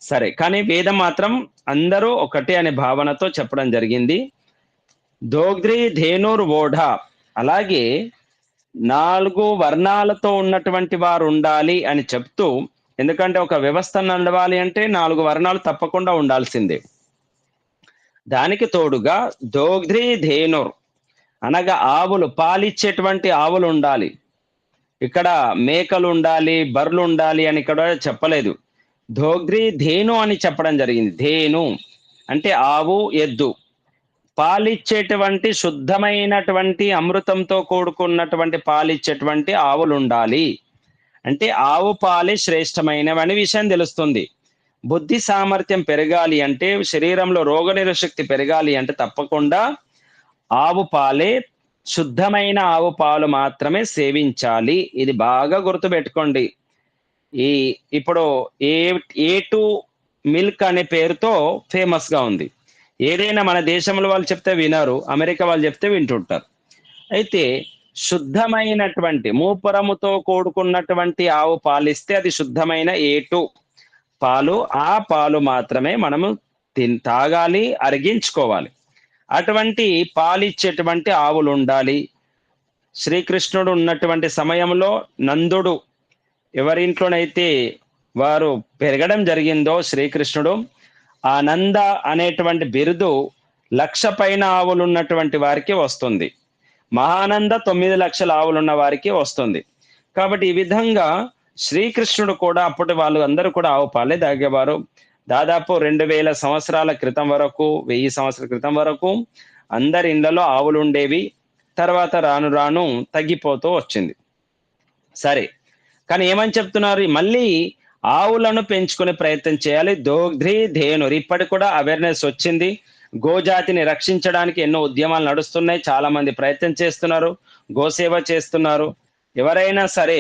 సరే, కానీ వేదం మాత్రం అందరూ ఒకటే అనే భావనతో చెప్పడం జరిగింది. దోగ్రి ధేనుర్ ఓఢా, అలాగే 4 వర్ణాలతో ఉన్నటువంటి వారు ఉండాలి అని చెప్తూ, ఎందుకంటే ఒక వ్యవస్థ నడవాలి అంటే 4 వర్ణాలు తప్పకుండా ఉండాల్సిందే. దానికి తోడుగా దోగ్ధ్రి ధేనుర్ అనగా ఆవులు, పాలిచ్చేటువంటి ఆవులు ఉండాలి. ఇక్కడ మేకలు ఉండాలి, బర్రెలు ఉండాలి అని ఇక్కడ చెప్పలేదు. దోగ్ధ్రి ధేను అని చెప్పడం జరిగింది. ధేను అంటే ఆవు, ఎద్దు. పాలిచ్చేటువంటి శుద్ధమైనటువంటి అమృతంతో కూడుకున్నటువంటి పాలిచ్చేటువంటి ఆవులు ఉండాలి. అంటే ఆవు పాలే శ్రేష్టమైనవని విషయం తెలుస్తుంది. బుద్ధి సామర్థ్యం పెరగాలి అంటే, శరీరంలో రోగనిరోధక శక్తి పెరగాలి అంటే తప్పకుండా ఆవు పాలే, శుద్ధమైన ఆవు పాలు మాత్రమే సేవించాలి. ఇది బాగా గుర్తుపెట్టుకోండి. ఈ ఇప్పుడు ఏ2 మిల్క్ అనే పేరుతో ఫేమస్ గా ఉంది. ఏదైనా మన దేశంలో వాళ్ళు చెప్తే వినరు, అమెరికా వాళ్ళు చెప్తే వింటుంటారు. అయితే శుద్ధమైనటువంటి మూపురముతో కూడుకున్నటువంటి ఆవు పాలిస్తే అది శుద్ధమైన ఏ2 పాలు. ఆ పాలు మాత్రమే మనము తాగాలి, అరిగించుకోవాలి. అటువంటి పాలిచ్చేటువంటి ఆవులు ఉండాలి. శ్రీకృష్ణుడు ఉన్నటువంటి సమయంలో నందుడు ఎవరింట్లోనైతే వారు పెరగడం జరిగిందో శ్రీకృష్ణుడు, ఆ నంద అనేటువంటి బిరుదు 1,00,000 పైన ఆవులు ఉన్నటువంటి వారికి వస్తుంది. మహానంద 9 లక్షల ఆవులు ఉన్న వారికి వస్తుంది. కాబట్టి ఈ విధంగా శ్రీకృష్ణుడు కూడా అప్పటి వాళ్ళు అందరూ కూడా ఆవు పాలే తాగేవారు. దాదాపు 2000 సంవత్సరాల క్రితం వరకు, 1000 సంవత్సరాల క్రితం వరకు అందరి ఇళ్లలో ఆవులు ఉండేవి. తర్వాత రాను రాను తగ్గిపోతూ వచ్చింది. సరే, కానీ ఏమని చెప్తున్నారు? మళ్ళీ ఆవులను పెంచుకునే ప్రయత్నం చేయాలి. దోగ్ధ్రి ధేనుర్, ఇప్పటికి కూడా అవేర్నెస్ వచ్చింది. గోజాతిని రక్షించడానికి ఎన్నో ఉద్యమాలు నడుస్తున్నాయి. చాలా మంది ప్రయత్నం చేస్తున్నారు, గోసేవ చేస్తున్నారు. ఎవరైనా సరే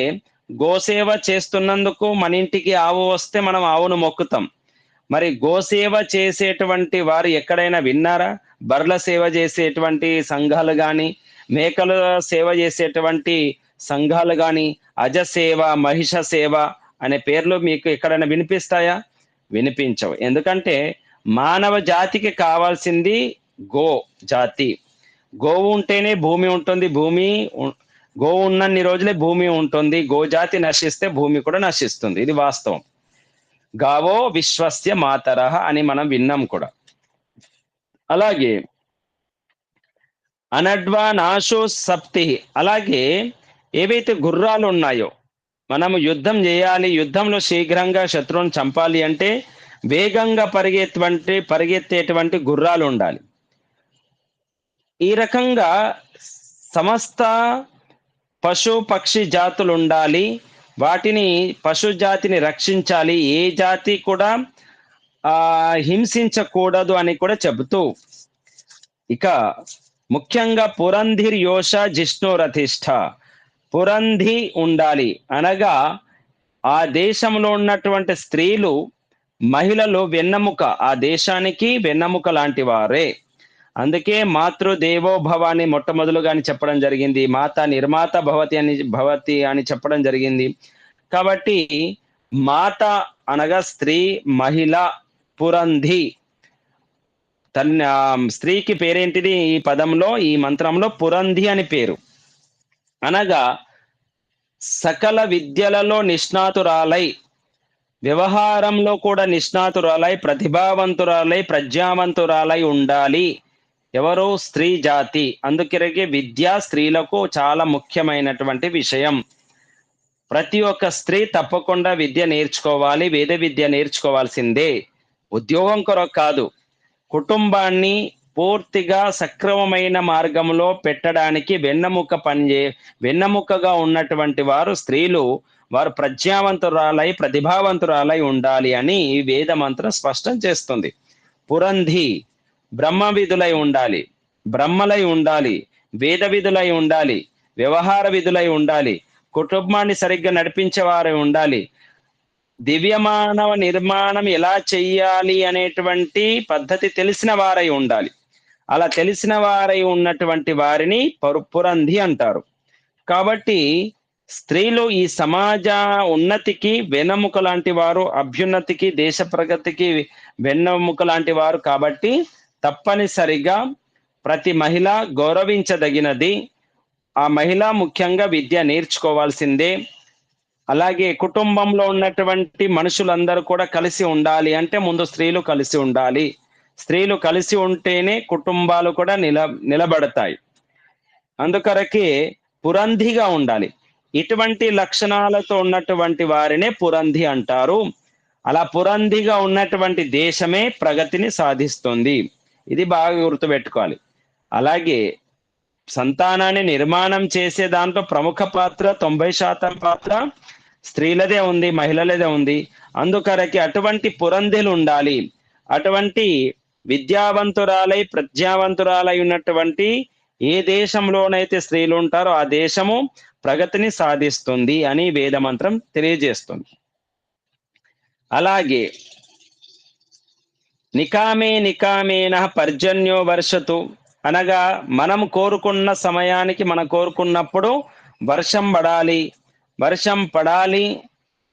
గోసేవ చేస్తున్నందుకు మన ఇంటికి ఆవు వస్తే మనం ఆవును మొక్కుతాం. మరి గోసేవ చేసేటువంటి వారు ఎక్కడైనా విన్నారా? బర్ల సేవ చేసేటువంటి సంఘాలు కానీ, మేకల సేవ చేసేటువంటి సంఘాలు కానీ, అజసేవ, మహిష సేవ అనే పేర్లు మీకు ఎక్కడైనా వినిపిస్తాయా? వినిపించవు. ఎందుకంటే మానవ జాతికి కావాల్సింది గో జాతి. గోవు ఉంటేనే భూమి ఉంటుంది. గోవు ఉన్నన్ని రోజులే భూమి ఉంటుంది. గోజాతి నశిస్తే భూమి కూడా నశిస్తుంది. ఇది వాస్తవం. గావో విశ్వస్య మాతరః అని మనం విన్నాం కూడా. అలాగే అనడ్వా నాశో సప్తి, అలాగే ఏవైతే గుర్రాలు ఉన్నాయో, మనము యుద్ధం చేయాలి, యుద్ధంలో శీఘ్రంగా శత్రువుని చంపాలి అంటే వేగంగా పరిగెత్తేటువంటి గుర్రాలు ఉండాలి. ఈ రకంగా సమస్త పశు పక్షి జాతులు ఉండాలి. వాటిని, పశు జాతిని రక్షించాలి. ఏ జాతి కూడా హింసించకూడదు అని కూడా చెబుతూ, ఇక ముఖ్యంగా పురంధిర్ యోష జిష్ణురధిష్ఠ, పురంధి ఉండాలి అనగా ఆ దేశంలో ఉన్నటువంటి స్త్రీలు, మహిళలు వెన్నెముక, ఆ దేశానికి వెన్నెముక లాంటి వారే. అందుకే మాతృదేవో భవ అని మొట్టమొదలుగా చెప్పడం జరిగింది. మాత నిర్మాత భవతి అని చెప్పడం జరిగింది. కాబట్టి మాత అనగా స్త్రీ, మహిళ, పురంధి. స్త్రీకి పేరేంటిది? ఈ పదంలో, ఈ మంత్రంలో పురంధి అని పేరు. అనగా సకల విద్యలలో నిష్ణాతురాలై, వ్యవహారంలో కూడా నిష్ణాతురాలై, ప్రతిభావంతురాలై, ప్రజ్ఞావంతురాలై ఉండాలి. ఎవరు? స్త్రీ జాతి. అందుకే విద్య స్త్రీలకు చాలా ముఖ్యమైనటువంటి విషయం. ప్రతి ఒక్క స్త్రీ తప్పకుండా విద్య నేర్చుకోవాలి, వేద విద్య నేర్చుకోవాల్సిందే. ఉద్యోగం కొరకు కాదు, కుటుంబాన్ని పూర్తిగా సక్రమమైన మార్గంలో పెట్టడానికి వెన్నెముకగా ఉన్నటువంటి వారు స్త్రీలు. వారు ప్రజ్ఞావంతురాలై, ప్రతిభావంతురాలై ఉండాలి అని ఈ వేద మంత్రం స్పష్టం చేస్తుంది. పురంధి, బ్రహ్మ విధులై ఉండాలి. బ్రహ్మలై ఉండాలి, వేద విధులై ఉండాలి, వ్యవహార విధులై ఉండాలి, కుటుంబాన్ని సరిగ్గా నడిపించేవారై ఉండాలి, దివ్యమానవ నిర్మాణం ఎలా చెయ్యాలి అనేటువంటి పద్ధతి తెలిసిన వారై ఉండాలి. అలా తెలిసిన వారై ఉన్నటువంటి వారిని పురంధి అంటారు. కాబట్టి స్త్రీలు ఈ సమాజ ఉన్నతికి వెన్నెముక లాంటి వారు, అభ్యున్నతికి, దేశ ప్రగతికి వెన్నెముక లాంటి వారు. కాబట్టి తప్పనిసరిగా ప్రతి మహిళ గౌరవించదగినది. ఆ మహిళ ముఖ్యంగా విద్య నేర్చుకోవాల్సిందే. అలాగే కుటుంబంలో ఉన్నటువంటి మనుషులందరూ కూడా కలిసి ఉండాలి అంటే ముందు స్త్రీలు కలిసి ఉండాలి. స్త్రీలు కలిసి ఉంటేనే కుటుంబాలు కూడా నిలబడతాయి. అందుకొరకే పురంధిగా ఉండాలి. ఇటువంటి లక్షణాలతో ఉన్నటువంటి వారినే పురంధి అంటారు. అలా పురంధిగా ఉన్నటువంటి దేశమే ప్రగతిని సాధిస్తుంది. ఇది బాగా గుర్తుపెట్టుకోవాలి. అలాగే సంతానాన్ని నిర్మాణం చేసే దాంట్లో ప్రముఖ పాత్ర 90% పాత్ర స్త్రీలదే ఉంది, మహిళలదే ఉంది. అందుకొరకే అటువంటి పురంధులు ఉండాలి. అటువంటి విద్యావంతురాలై ప్రజ్ఞావంతురాలై ఉన్నటువంటి ఏ దేశంలోనైతే స్త్రీలు ఉంటారో ఆ దేశము ప్రగతిని సాధిస్తుంది అని వేదమంత్రం తెలియజేస్తుంది. అలాగే నికామేన పర్జన్యో వర్షతు అనగా మనం కోరుకున్న సమయానికి మనం కోరుకున్నప్పుడు వర్షం పడాలి.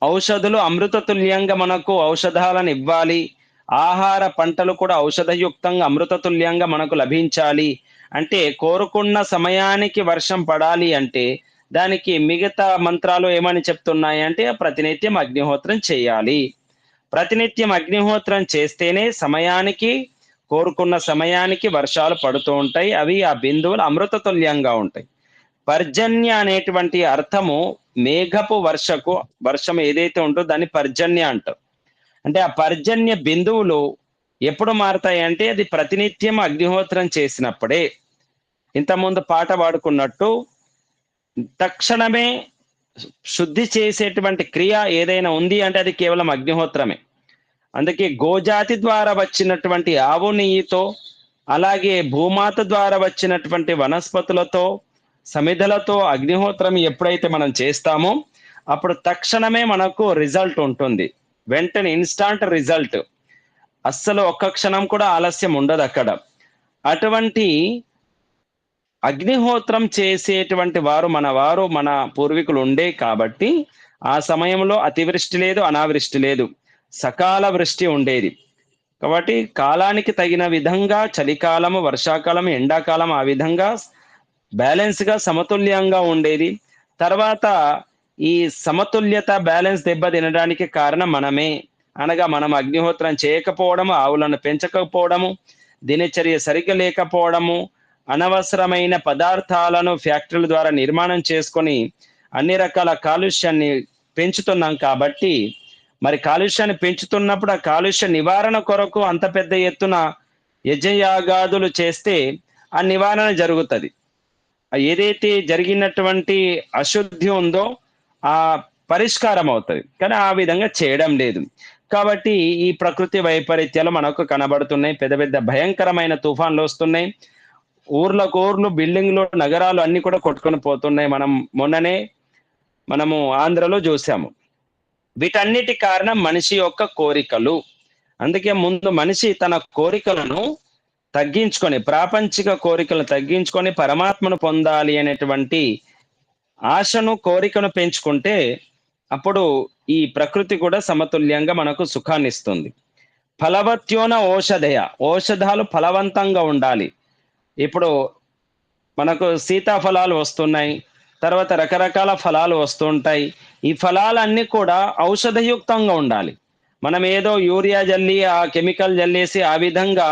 ఔషధులు అమృతతుల్యంగా మనకు ఔషధాలను ఇవ్వాలి. ఆహార పంటలు కూడా ఔషధయుక్తంగా అమృతతుల్యంగా మనకు లభించాలి. అంటే కోరుకున్న సమయానికి వర్షం పడాలి అంటే దానికి మిగతా మంత్రాలు ఏమని చెప్తున్నాయి అంటే ప్రతినిత్యం అగ్నిహోత్రం చేయాలి. ప్రతినిత్యం అగ్నిహోత్రం చేస్తేనే సమయానికి, కోరుకున్న సమయానికి వర్షాలు పడుతూ ఉంటాయి. అవి ఆ బిందువులు అమృతతుల్యంగా ఉంటాయి. పర్జన్య అనేటువంటి అర్థము మేఘపు వర్షం ఏదైతే ఉంటుందో దాన్ని పర్జన్య అంటారు. అంటే ఆ పర్జన్య బిందువులు ఎప్పుడు మారతాయి అంటే అది ప్రతినిత్యం అగ్నిహోత్రం చేసినప్పుడే. ఇంతకుముందు పాట పాడుకున్నట్టు తక్షణమే శుద్ధి చేసేటువంటి క్రియ ఏదైనా ఉంది అంటే అది కేవలం అగ్నిహోత్రమే. అందుకే గోజాతి ద్వారా వచ్చినటువంటి ఆవు నెయ్యితో, అలాగే భూమాత ద్వారా వచ్చినటువంటి వనస్పతులతో, సమిధలతో అగ్నిహోత్రం ఎప్పుడైతే మనం చేస్తామో అప్పుడు తక్షణమే మనకు రిజల్ట్ ఉంటుంది. వెంటనే ఇన్స్టాంట్ రిజల్ట్. అస్సలు ఒక్క క్షణం కూడా ఆలస్యం ఉండదు అక్కడ. అటువంటి అగ్నిహోత్రం చేసేటువంటి వారు మన పూర్వీకులు ఉండే కాబట్టి ఆ సమయంలో అతివృష్టి లేదు, అనావృష్టి లేదు, సకాల వృష్టి ఉండేది. కాబట్టి కాలానికి తగిన విధంగా చలికాలము, వర్షాకాలం, ఎండాకాలం ఆ విధంగా బ్యాలెన్స్గా సమతుల్యంగా ఉండేది. తర్వాత ఈ సమతుల్యత బ్యాలెన్స్ దెబ్బతినడానికి కారణం మనమే. అనగా మనం అగ్నిహోత్రం చేయకపోవడము, ఆవులను పెంచకపోవడము, దినచర్య సరిగ్గా లేకపోవడము, అనవసరమైన పదార్థాలను ఫ్యాక్టరీల ద్వారా నిర్మాణం చేసుకొని అన్ని రకాల కాలుష్యాన్ని పెంచుతున్నాం. కాబట్టి మరి కాలుష్యాన్ని పెంచుతున్నప్పుడు ఆ కాలుష్య నివారణ కొరకు అంత పెద్ద ఎత్తున యజ్ఞయాగాదులు చేస్తే ఆ నివారణ జరుగుతుంది. ఏదైతే జరిగినటువంటి అశుద్ధి ఉందో ఆ పరిష్కారం అవుతుంది. కానీ ఆ విధంగా చేయడం లేదు. కాబట్టి ఈ ప్రకృతి వైపరీత్యాలు మనకు కనబడుతున్నాయి. పెద్ద పెద్ద భయంకరమైన తుఫాన్లు వస్తున్నాయి. ఊర్లు, బిల్డింగ్లు, నగరాలు అన్ని కూడా కొట్టుకొని పోతున్నాయి. మొన్ననే మనము ఆంధ్రలో చూసాము. వీటన్నిటి కారణం మనిషి యొక్క కోరికలు. అందుకే ముందు మనిషి తన కోరికలను తగ్గించుకొని, ప్రాపంచిక కోరికలను తగ్గించుకొని పరమాత్మను పొందాలి అనేటువంటి ఆశను, కోరికను పెంచుకుంటే అప్పుడు ఈ ప్రకృతి కూడా సమతుల్యంగా మనకు సుఖాన్ని ఇస్తుంది. ఫలవత్యోన ఔషధాలు ఫలవంతంగా ఉండాలి. ఇప్పుడు మనకు సీతాఫలాలు వస్తున్నాయి, తర్వాత రకరకాల ఫలాలు వస్తుంటాయి. ఈ ఫలాలన్నీ కూడా ఔషధయుక్తంగా ఉండాలి. మనం ఏదో యూరియా జల్లి, ఆ కెమికల్ జల్లేసి ఆ విధంగా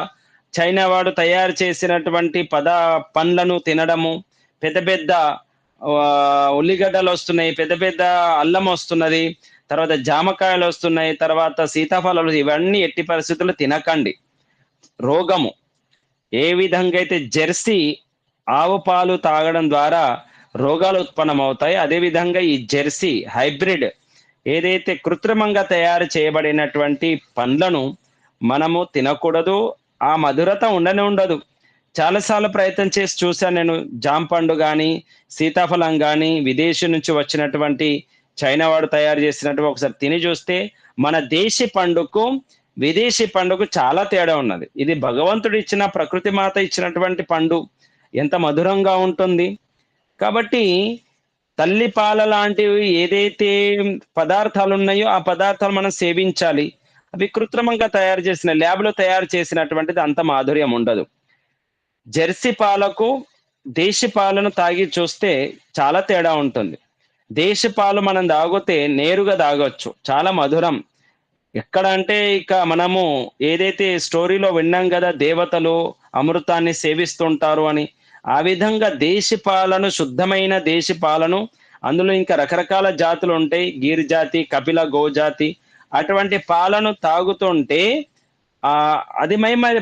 చైనా వాడు తయారు చేసినటువంటి పండ్లను తినడము, పెద్ద పెద్ద ఉల్లిగడ్డలు వస్తున్నాయి, పెద్ద పెద్ద అల్లం వస్తున్నది, తర్వాత జామకాయలు వస్తున్నాయి, తర్వాత సీతాఫలాలు, ఇవన్నీ ఎట్టి పరిస్థితుల్లో తినకండి. రోగము ఏ విధంగా అయితే జెర్సీ ఆవు పాలు తాగడం ద్వారా రోగాలు ఉత్పన్నమవుతాయి, అదేవిధంగా ఈ జెర్సీ హైబ్రిడ్ ఏదైతే కృత్రిమంగా తయారు చేయబడినటువంటి పండ్లను మనము తినకూడదు. ఆ మధురత ఉండదు. చాలాసార్లు ప్రయత్నం చేసి చూశాను నేను. జామ పండు గాని, సీతాఫలం గాని, విదేశీ నుంచి వచ్చినటువంటి చైనా వాడు తయారు చేసినట్టు ఒకసారి తిని చూస్తే, మన దేశీ పండుకు, విదేశీ పండుకు చాలా తేడా ఉన్నది. ఇది భగవంతుడు ఇచ్చిన, ప్రకృతి మాత ఇచ్చినటువంటి పండు. ఎంత మధురంగా ఉంటుంది. కాబట్టి తల్లి పాల లాంటివి ఏదైతే పదార్థాలున్నాయో, ఆ పదార్థాలు మనం సేవించాలి. అవి కృత్రిమంగా తయారు చేసిన, ల్యాబ్‌లో తయారు చేసినటువంటిది అంత మాధుర్యం ఉండదు. జెర్సీ పాలకు, దేశీ పాలను తాగి చూస్తే చాలా తేడా ఉంటుంది. దేశీ పాలు మనం తాగితే నేరుగా తాగొచ్చు. చాలా మధురం. ఎక్కడ అంటే ఇక మనము ఏదైతే స్టోరీలో విన్నాం గదా! దేవతలు అమృతాన్ని సేవిస్తుంటారు అని. ఆ విధంగా దేశీ పాలను, శుద్ధమైన దేశీ పాలను, అందులో ఇంకా రకరకాల జాతులుంటాయి. గిర్ జాతి, కపిల గోజాతి అటువంటి పాలను తాగుతుంటే అది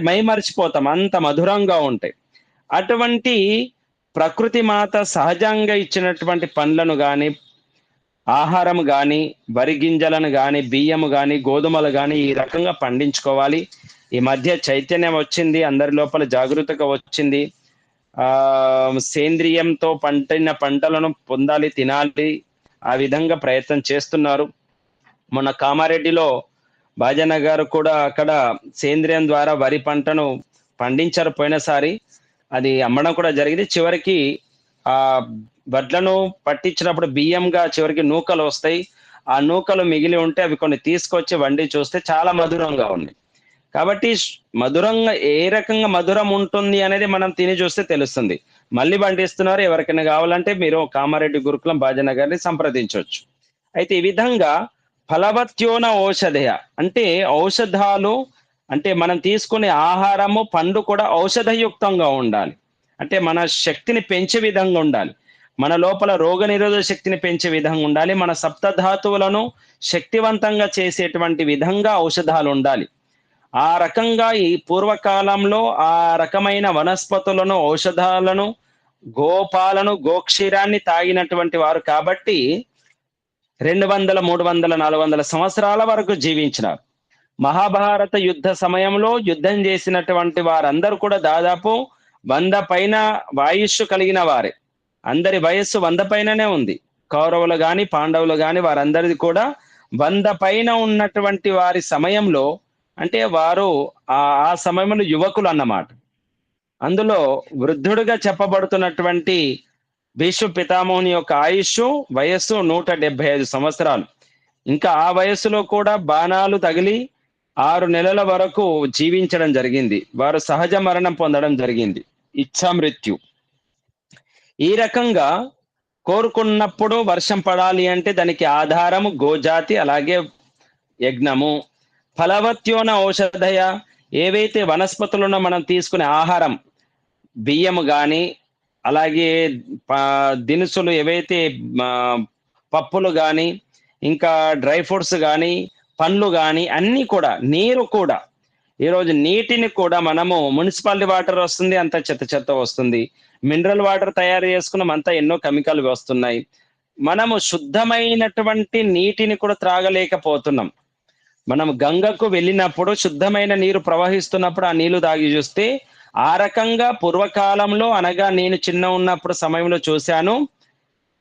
మైమరిచిపోతాం. అంత మధురంగా ఉంటాయి. అటువంటి ప్రకృతి మాత సహజంగా ఇచ్చినటువంటి పండ్లను గాని, ఆహారం గాని, వరి గింజలను గాని, బియ్యము గాని, గోధుమలు గాని ఈ రకంగా పండించుకోవాలి. ఈ మధ్య చైతన్యం వచ్చింది. అందరి లోపల జాగృతగా వచ్చింది. సేంద్రియంతో పండిన పంటలను పొందాలి, తినాలి. ఆ విధంగా ప్రయత్నం చేస్తున్నారు. మొన్న కామారెడ్డిలో బాజన్న గారు కూడా అక్కడ సేంద్రియం ద్వారా వరి పంటను పండించారు పోయినసారి. అది అమ్మడం కూడా జరిగింది. చివరికి ఆ వడ్లను పట్టించినప్పుడు బియ్యంగా చివరికి నూకలొస్తాయి. ఆ నూకలు మిగిలి ఉంటే అవి కొన్ని తీసుకొచ్చి వండి చూస్తే చాలా మధురంగా ఉన్నాయి. కాబట్టి మధురంగా ఏ రకంగా మధురం ఉంటుంది అనేది మనం తిని చూస్తే తెలుస్తుంది. మళ్ళీ పండిస్తున్నారు. ఎవరికైనా కావాలంటే మీరు కామారెడ్డి గురుకులం బాజన్న గారిని సంప్రదించొచ్చు. అయితే ఈ విధంగా ఫలవత్యోన ఓషధయ అంటే ఔషధాలు అంటే మనం తీసుకునే ఆహారము, పండు కూడా ఔషధయుక్తంగా ఉండాలి. అంటే మన శక్తిని పెంచే విధంగా ఉండాలి. మన లోపల రోగనిరోధక శక్తిని పెంచే విధంగా ఉండాలి. మన సప్తధాతువులను శక్తివంతంగా చేసేటువంటి విధంగా ఔషధాలుండాలి. ఆ రకంగా ఈ పూర్వకాలంలో ఆ రకమైన వనస్పతులను, ఔషధాలను, గోపాలను, గోక్షీరాన్ని తాగినటువంటి వారు కాబట్టి 200, 300, 400 సంవత్సరాల వరకు జీవించినారు. మహాభారత యుద్ధ సమయంలో యుద్ధం చేసినటువంటి వారందరూ కూడా దాదాపు 100 పైన ఆయుష్షు కలిగిన వారే. అందరి వయస్సు 100 పైననే ఉంది. కౌరవులు గాని, పాండవులు గాని వారందరిది కూడా 100 పైన ఉన్నటువంటి వారి సమయంలో అంటే వారు ఆ సమయంలో యువకులు అన్నమాట. అందులో వృద్ధుడుగా చెప్పబడుతున్నటువంటి భీష్మ పితామహుని యొక్క ఆయుష్షు, వయస్సు 175 సంవత్సరాలు. ఇంకా ఆ వయస్సులో కూడా బాణాలు తగిలి 6 నెలల వరకు జీవించడం జరిగింది. వారు సహజ మరణం పొందడం జరిగింది. ఇచ్ఛామృత్యు. ఈ రకంగా కోరుకున్నప్పుడు వర్షం పడాలి అంటే దానికి ఆధారము గోజాతి, అలాగే యజ్ఞము. ఫలవత్యోన ఔషధయ ఏవైతే వనస్పతులను మనం తీసుకునే ఆహారం, బియ్యము గాని, అలాగే దినుసులు ఏవైతే పప్పులు గాని, ఇంకా డ్రై ఫ్రూట్స్ గాని, పండ్లు గాని అన్నీ కూడా, నీరు కూడా. ఈరోజు నీటిని కూడా మనము మున్సిపాలిటీ వాటర్ వస్తుంది, అంతా చెత్త చెత్త వస్తుంది. మినరల్ వాటర్ తయారు చేసుకున్నాం, అంతా ఎన్నో కెమికల్ వస్తున్నాయి. మనము శుద్ధమైనటువంటి నీటిని కూడా త్రాగలేకపోతున్నాం. మనం గంగకు వెళ్ళినప్పుడు శుద్ధమైన నీరు ప్రవహిస్తున్నప్పుడు ఆ నీళ్లు తాగి చూస్తే ఆ రకంగా పూర్వకాలంలో అనగా నేను చిన్న ఉన్నప్పుడు సమయంలో చూశాను.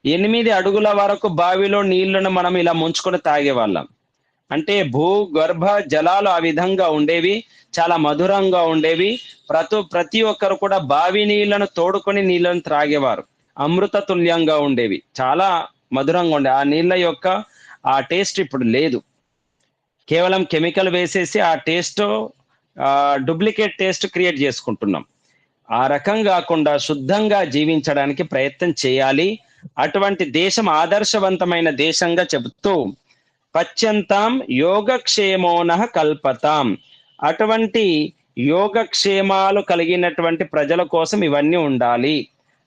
8 అడుగుల వరకు బావిలో నీళ్లను మనం ఇలా ముంచుకొని తాగేవాళ్ళం. అంటే భూగర్భ జలాలు ఆ విధంగా ఉండేవి. చాలా మధురంగా ఉండేవి. ప్రతి ఒక్కరు కూడా బావి నీళ్లను తోడుకొని నీళ్లను త్రాగేవారు. అమృత తుల్యంగా ఉండేవి. చాలా మధురంగా ఉండే ఆ నీళ్ల యొక్క ఆ టేస్ట్ ఇప్పుడు లేదు. కేవలం కెమికల్ వేసేసి ఆ టేస్ట్ డూప్లికేట్ టేస్ట్ క్రియేట్ చేసుకుంటున్నాం. ఆ రకం కాకుండా శుద్ధంగా జీవించడానికి ప్రయత్నం చేయాలి. అటువంటి దేశం ఆదర్శవంతమైన దేశంగా చెబుతూ పశ్యంతాం యోగక్షేమోనః కల్పతాం. అటువంటి యోగక్షేమాలు కలిగినటువంటి ప్రజల కోసం ఇవన్నీ ఉండాలి.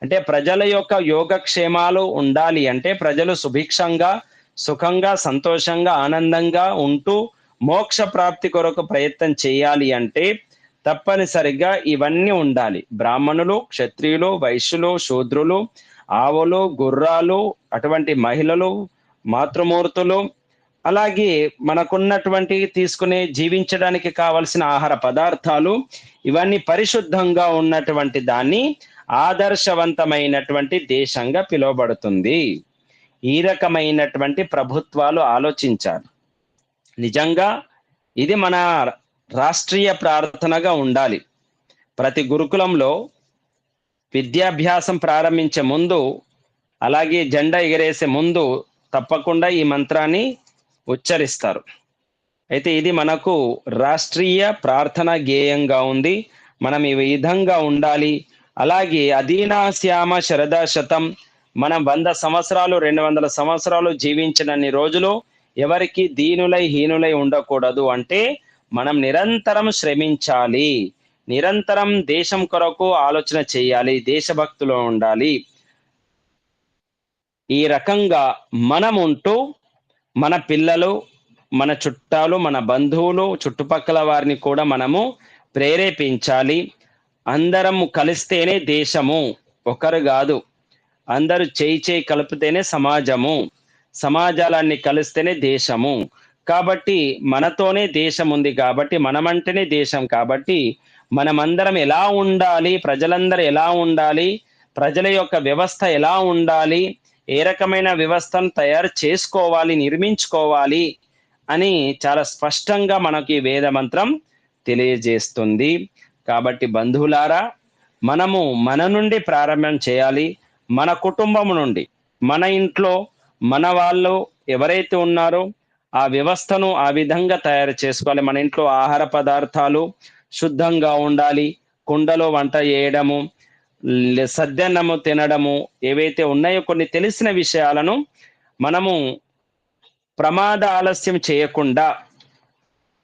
అంటే ప్రజల యొక్క యోగక్షేమాలు ఉండాలి అంటే ప్రజలు సుభిక్షంగా, సుఖంగా, సంతోషంగా, ఆనందంగా ఉంటూ మోక్ష ప్రాప్తి కొరకు ప్రయత్నం చేయాలి అంటే తప్పనిసరిగా ఇవన్నీ ఉండాలి. బ్రాహ్మణులు, క్షత్రియులు, వైశ్యులు, శూద్రులు, ఆవులు, గుర్రాలు, అటువంటి మహిళలు, మాతృమూర్తులు, అలాగే మనకున్నటువంటి తీసుకునే జీవించడానికి కావలసిన ఆహార పదార్థాలు ఇవన్నీ పరిశుద్ధంగా ఉన్నటువంటి దాన్ని ఆదర్శవంతమైనటువంటి దేశంగా పిలువబడుతుంది. ఈ రకమైనటువంటి ప్రభుత్వాలు ఆలోచించాలి. నిజంగా ఇది మన రాష్ట్రీయ ప్రార్థనగా ఉండాలి. ప్రతి గురుకులంలో విద్యాభ్యాసం ప్రారంభించే ముందు, అలాగే జెండా ఎగరేసే ముందు తప్పకుండా ఈ మంత్రాన్ని ఉచ్చరిస్తారు. అయితే ఇది మనకు రాష్ట్రీయ ప్రార్థన గేయంగా ఉంది. మనం ఈ విధంగా ఉండాలి. అలాగే అధీనాశ్యామ శరదా శతం, మనం 100 సంవత్సరాలు 200 సంవత్సరాలు జీవించినన్ని రోజులు ఎవరికి దీనులై హీనులై ఉండకూడదు. అంటే మనం నిరంతరం శ్రమించాలి, నిరంతరం దేశం కొరకు ఆలోచన చేయాలి, దేశభక్తులు ఉండాలి. ఈ రకంగా మనం ఉంటూ మన పిల్లలు, మన చుట్టాలు, మన బంధువులు, చుట్టుపక్కల వారిని కూడా మనము ప్రేరేపించాలి. అందరం కలిస్తేనే దేశము, ఒకరు కాదు. అందరూ చేయి కలిపితేనే సమాజము, సమాజాలన్నీ కలిస్తేనే దేశము. కాబట్టి మనతోనే దేశం ఉంది, కాబట్టి మనమంటేనే దేశం. కాబట్టి మనమందరం ఎలా ఉండాలి, ప్రజలందరూ ఎలా ఉండాలి, ప్రజల యొక్క వ్యవస్థ ఎలా ఉండాలి, ఏ రకమైన వ్యవస్థను తయారు చేసుకోవాలి, నిర్మించుకోవాలి అని చాలా స్పష్టంగా మనకి వేద మంత్రం తెలియజేస్తుంది. కాబట్టి బంధువులారా, మనము మన నుండి ప్రారంభం చేయాలి. మన కుటుంబం నుండి, మన ఇంట్లో మన వాళ్ళు ఎవరైతే ఉన్నారో ఆ వ్యవస్థను ఆ విధంగా తయారు చేసుకోవాలి. మన ఇంట్లో ఆహార పదార్థాలు శుద్ధంగా ఉండాలి. కుండలో వంట చేయడము, సద్దన్నము తినడము, ఏవైతే ఉన్నాయో కొన్ని తెలిసిన విషయాలను మనము ప్రమాద ఆలస్యం చేయకుండా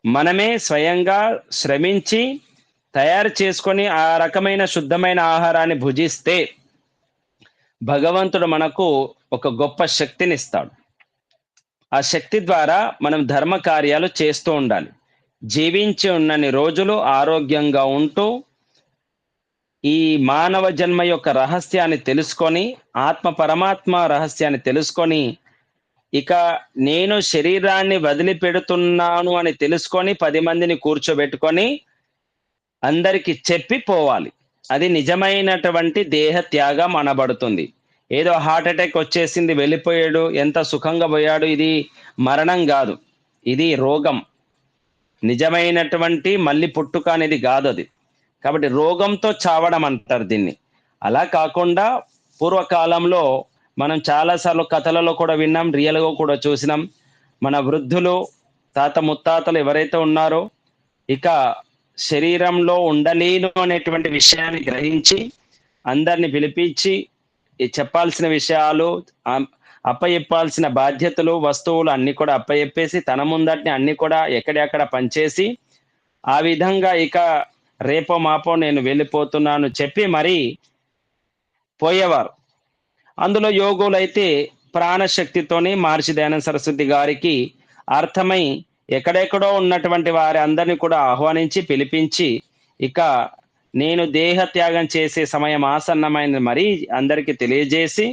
మనమే స్వయంగా శ్రమించి తయారు చేసుకొని ఆ రకమైన శుద్ధమైన ఆహారాన్ని భుజిస్తే భగవంతుడు మనకు ఒక గొప్ప శక్తినిస్తాడు. ఆ శక్తి ద్వారా మనం ధర్మ కార్యాలు చేస్తూ ఉండాలి. జీవించి ఉన్నన్ని రోజులు ఆరోగ్యంగా ఉంటూ ఈ మానవ జన్మ యొక్క రహస్యాన్ని తెలుసుకొని, ఆత్మ పరమాత్మ రహస్యాన్ని తెలుసుకొని, ఇక నేను శరీరాన్ని వదిలిపెడుతున్నాను అని తెలుసుకొని 10 మందిని కూర్చోబెట్టుకొని అందరికి చెప్పి పోవాలి. అది నిజమైనటువంటి దేహ త్యాగం అనబడుతుంది. ఏదో హార్ట్ అటాక్ వచ్చేసింది వెళ్ళిపోయాడు, ఎంత సుఖంగా పోయాడు, ఇది మరణం కాదు, ఇది రోగం. నిజమైనటువంటి మళ్ళీ పుట్టుక అనేది కాదు అది. కాబట్టి రోగంతో చావడం అంటారు దీన్ని. అలా కాకుండా పూర్వకాలంలో మనం చాలాసార్లు కథలలో కూడా విన్నాం, రియల్‌గా కూడా చూసినాం. మన వృద్ధులు, తాత ముత్తాతలు ఎవరైతే ఉన్నారో ఇక శరీరంలో ఉండలేను అనేటువంటి విషయాన్ని గ్రహించి అందరిని పిలిపించి ఈ చెప్పాల్సిన విషయాలు, అప్పచెప్పాల్సిన బాధ్యతలు, వస్తువులు అన్ని కూడా అప్పచెప్పేసి తన ముందటిని అన్ని కూడా ఎక్కడెక్కడ పనిచేసి ఆ విధంగా ఇక రేపో మాపో నేను వెళ్ళిపోతున్నాను చెప్పి మరి పోయేవారు. అందులో యోగులైతే ప్రాణశక్తితోని మహర్షి దయానంద సరస్వతి గారికి అర్థమై ఎక్కడెక్కడో ఉన్నటువంటి వారి అందరిని కూడా ఆహ్వానించి పిలిపించి ఇక నేను దేహ త్యాగం చేసే సమయం ఆసన్నమైనది మరి అందరికీ తెలియజేసి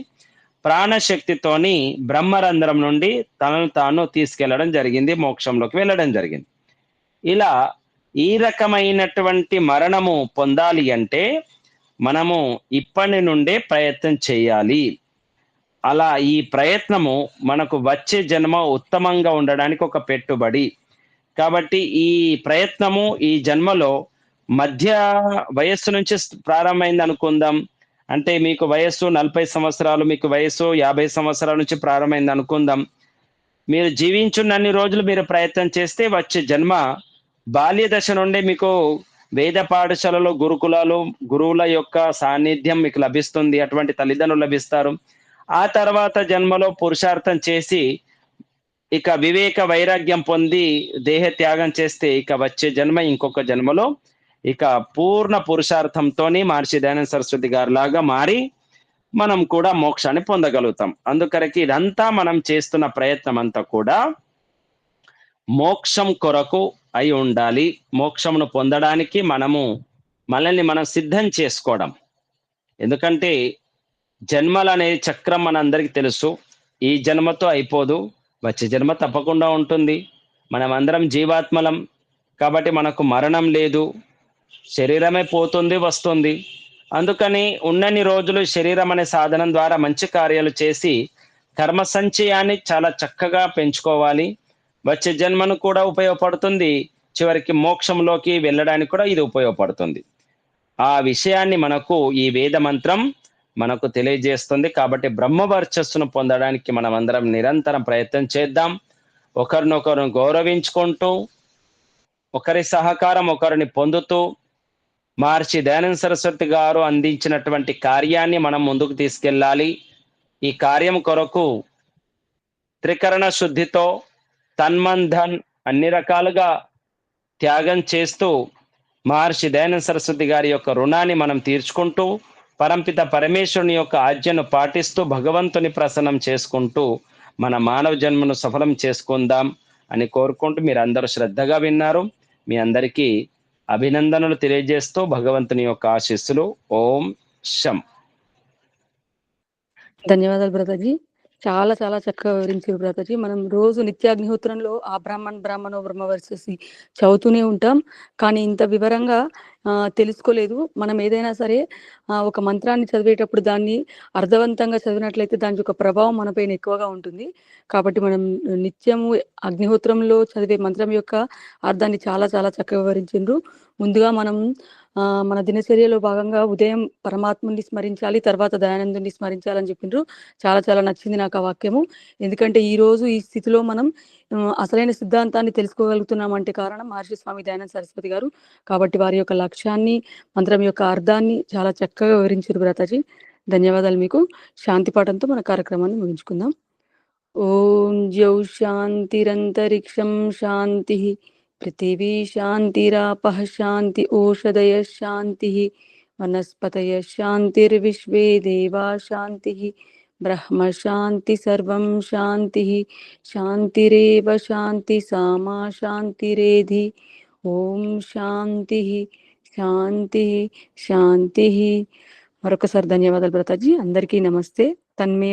ప్రాణశక్తితోని బ్రహ్మరంధ్రం నుండి తనను తాను తీసుకెళ్లడం జరిగింది, మోక్షంలోకి వెళ్ళడం జరిగింది. ఇలా ఈ రకమైనటువంటి మరణము పొందాలి అంటే మనము ఇప్పటి నుండే ప్రయత్నం చేయాలి. అలా ఈ ప్రయత్నము మనకు వచ్చే జన్మ ఉత్తమంగా ఉండడానికి ఒక పెట్టుబడి. కాబట్టి ఈ ప్రయత్నము ఈ జన్మలో మధ్య వయస్సు నుంచి ప్రారంభమైంది అనుకుందాం. అంటే మీకు వయస్సు 40 సంవత్సరాలు, మీకు వయస్సు 50 సంవత్సరాల నుంచి ప్రారంభమైంది అనుకుందాం. మీరు జీవించున్నన్ని రోజులు మీరు ప్రయత్నం చేస్తే వచ్చే జన్మ బాల్య దశ నుండే మీకు వేద పాఠశాలలో గురుకులాలు, గురువుల యొక్క సాన్నిధ్యం మీకు లభిస్తుంది. అటువంటి తల్లిదండ్రులు లభిస్తారు. ఆ తర్వాత జన్మలో పురుషార్థం చేసి ఇక వివేక వైరాగ్యం పొంది దేహ త్యాగం చేస్తే ఇక వచ్చే జన్మ ఇంకొక జన్మలో ఇక పూర్ణ పురుషార్థంతోని మహర్షి దయానంద సరస్వతి గారి లాగా మారి మనం కూడా మోక్షాన్ని పొందగలుగుతాం. అందుకొరకు ఇదంతా మనం చేస్తున్న ప్రయత్నం అంతా కూడా మోక్షం కొరకు అయి ఉండాలి. మోక్షమును పొందడానికి మనల్ని మనం సిద్ధం చేసుకోవడం. ఎందుకంటే జన్మలనే చక్రం మనందరికీ తెలుసు. ఈ జన్మతో అయిపోదు. వచ్చే జన్మ తప్పకుండా ఉంటుంది. మనం అందరం జీవాత్మలం కాబట్టి మనకు మరణం లేదు. శరీరమే పోతుంది, వస్తుంది. అందుకని ఉన్నన్ని రోజులు శరీరం అనే సాధనం ద్వారా మంచి కార్యాలు చేసి కర్మ సంచయాన్ని చాలా చక్కగా పెంచుకోవాలి. వచ్చే జన్మను కూడా ఉపయోగపడుతుంది. చివరికి మోక్షంలోకి వెళ్ళడానికి కూడా ఇది ఉపయోగపడుతుంది. ఆ విషయాన్ని మనకు ఈ వేద మంత్రం మనకు తెలియజేస్తుంది. కాబట్టి బ్రహ్మ వర్చస్సును పొందడానికి మనమందరం నిరంతరం ప్రయత్నం చేద్దాం. ఒకరినొకరు గౌరవించుకుంటూ, ఒకరి సహకారం ఒకరిని పొందుతూ, మహర్షి దయానంద సరస్వతి గారు అందించినటువంటి కార్యాన్ని మనం ముందుకు తీసుకెళ్ళాలి. ఈ కార్యం కొరకు త్రికరణ శుద్ధితో తన్మన్ అన్ని రకాలుగా త్యాగం చేస్తూ మహర్షి దయానంద సరస్వతి గారి యొక్క రుణాన్ని మనం తీర్చుకుంటూ, పరంపిత పరమేశ్వరుని యొక్క ఆజ్ఞను పాటిస్తూ, భగవంతుని ప్రసన్నం చేసుకుంటూ మన మానవ జన్మను సఫలం చేసుకుందాం అని కోరుకుంటూ మీరందరూ శ్రద్ధగా విన్నారు. మీ అందరికీ అభినందనలు తెలియజేస్తూ భగవంతుని యొక్క ఆశీస్సులు. ఓం శం. ధన్యవాదాలు బ్రదర్జీ. చాలా చాలా చక్కగా వివరించారు బ్రదర్జీ. మనం రోజు నిత్యాగ్నిహోత్రంలో ఆ బ్రాహ్మణో బ్రహ్మవర్చసి చదువుతూనే ఉంటాం, కానీ ఇంత వివరంగా తెలుసుకోలేదు. మనం ఏదైనా సరే ఒక మంత్రాన్ని చదివేటప్పుడు దాన్ని అర్థవంతంగా చదివినట్లయితే దాని యొక్క ప్రభావం మనపైన ఎక్కువగా ఉంటుంది. కాబట్టి మనం నిత్యము అగ్నిహోత్రంలో చదివే మంత్రం యొక్క అర్థాన్ని చాలా చాలా చక్కగా వివరించారు. ముందుగా మనం మన దినచర్యలో భాగంగా ఉదయం పరమాత్ముని స్మరించాలి, తర్వాత దయానందుని స్మరించాలని చెప్పిండ్రు. చాలా చాలా నచ్చింది నాకు ఆ వాక్యము. ఎందుకంటే ఈ రోజు ఈ స్థితిలో మనం అసలైన సిద్ధాంతాన్ని తెలుసుకోగలుగుతున్నామంటే కారణం మహర్షి స్వామి దయానంద సరస్వతి గారు. కాబట్టి వారి యొక్క లక్ష్యాన్ని, మంత్రం యొక్క అర్థాన్ని చాలా చక్కగా వివరించారు భ్రాతాజీ. ధన్యవాదాలు మీకు. శాంతి పాఠంతో మన కార్యక్రమాన్ని ముగించుకుందాం. ఓం జౌ శాంతిరంతరిక్షం శాంతి, పృథివీ శాంతిరాపః శాంతి, ఓషధయ శాంతి, వనస్పతయ శాంతిర్విశ్వే దేవా శాంతి, బ్రహ్మ శాంతి సర్వం శాంతి, శాంతిరేవ శాంతి సామా శాంతిరేధి. ఓం శాంతి శాంతి శాంతి. మరొకసారి ధన్యవాదాలు భ్రాతాజీ. అందరికీ నమస్తే. తన్మే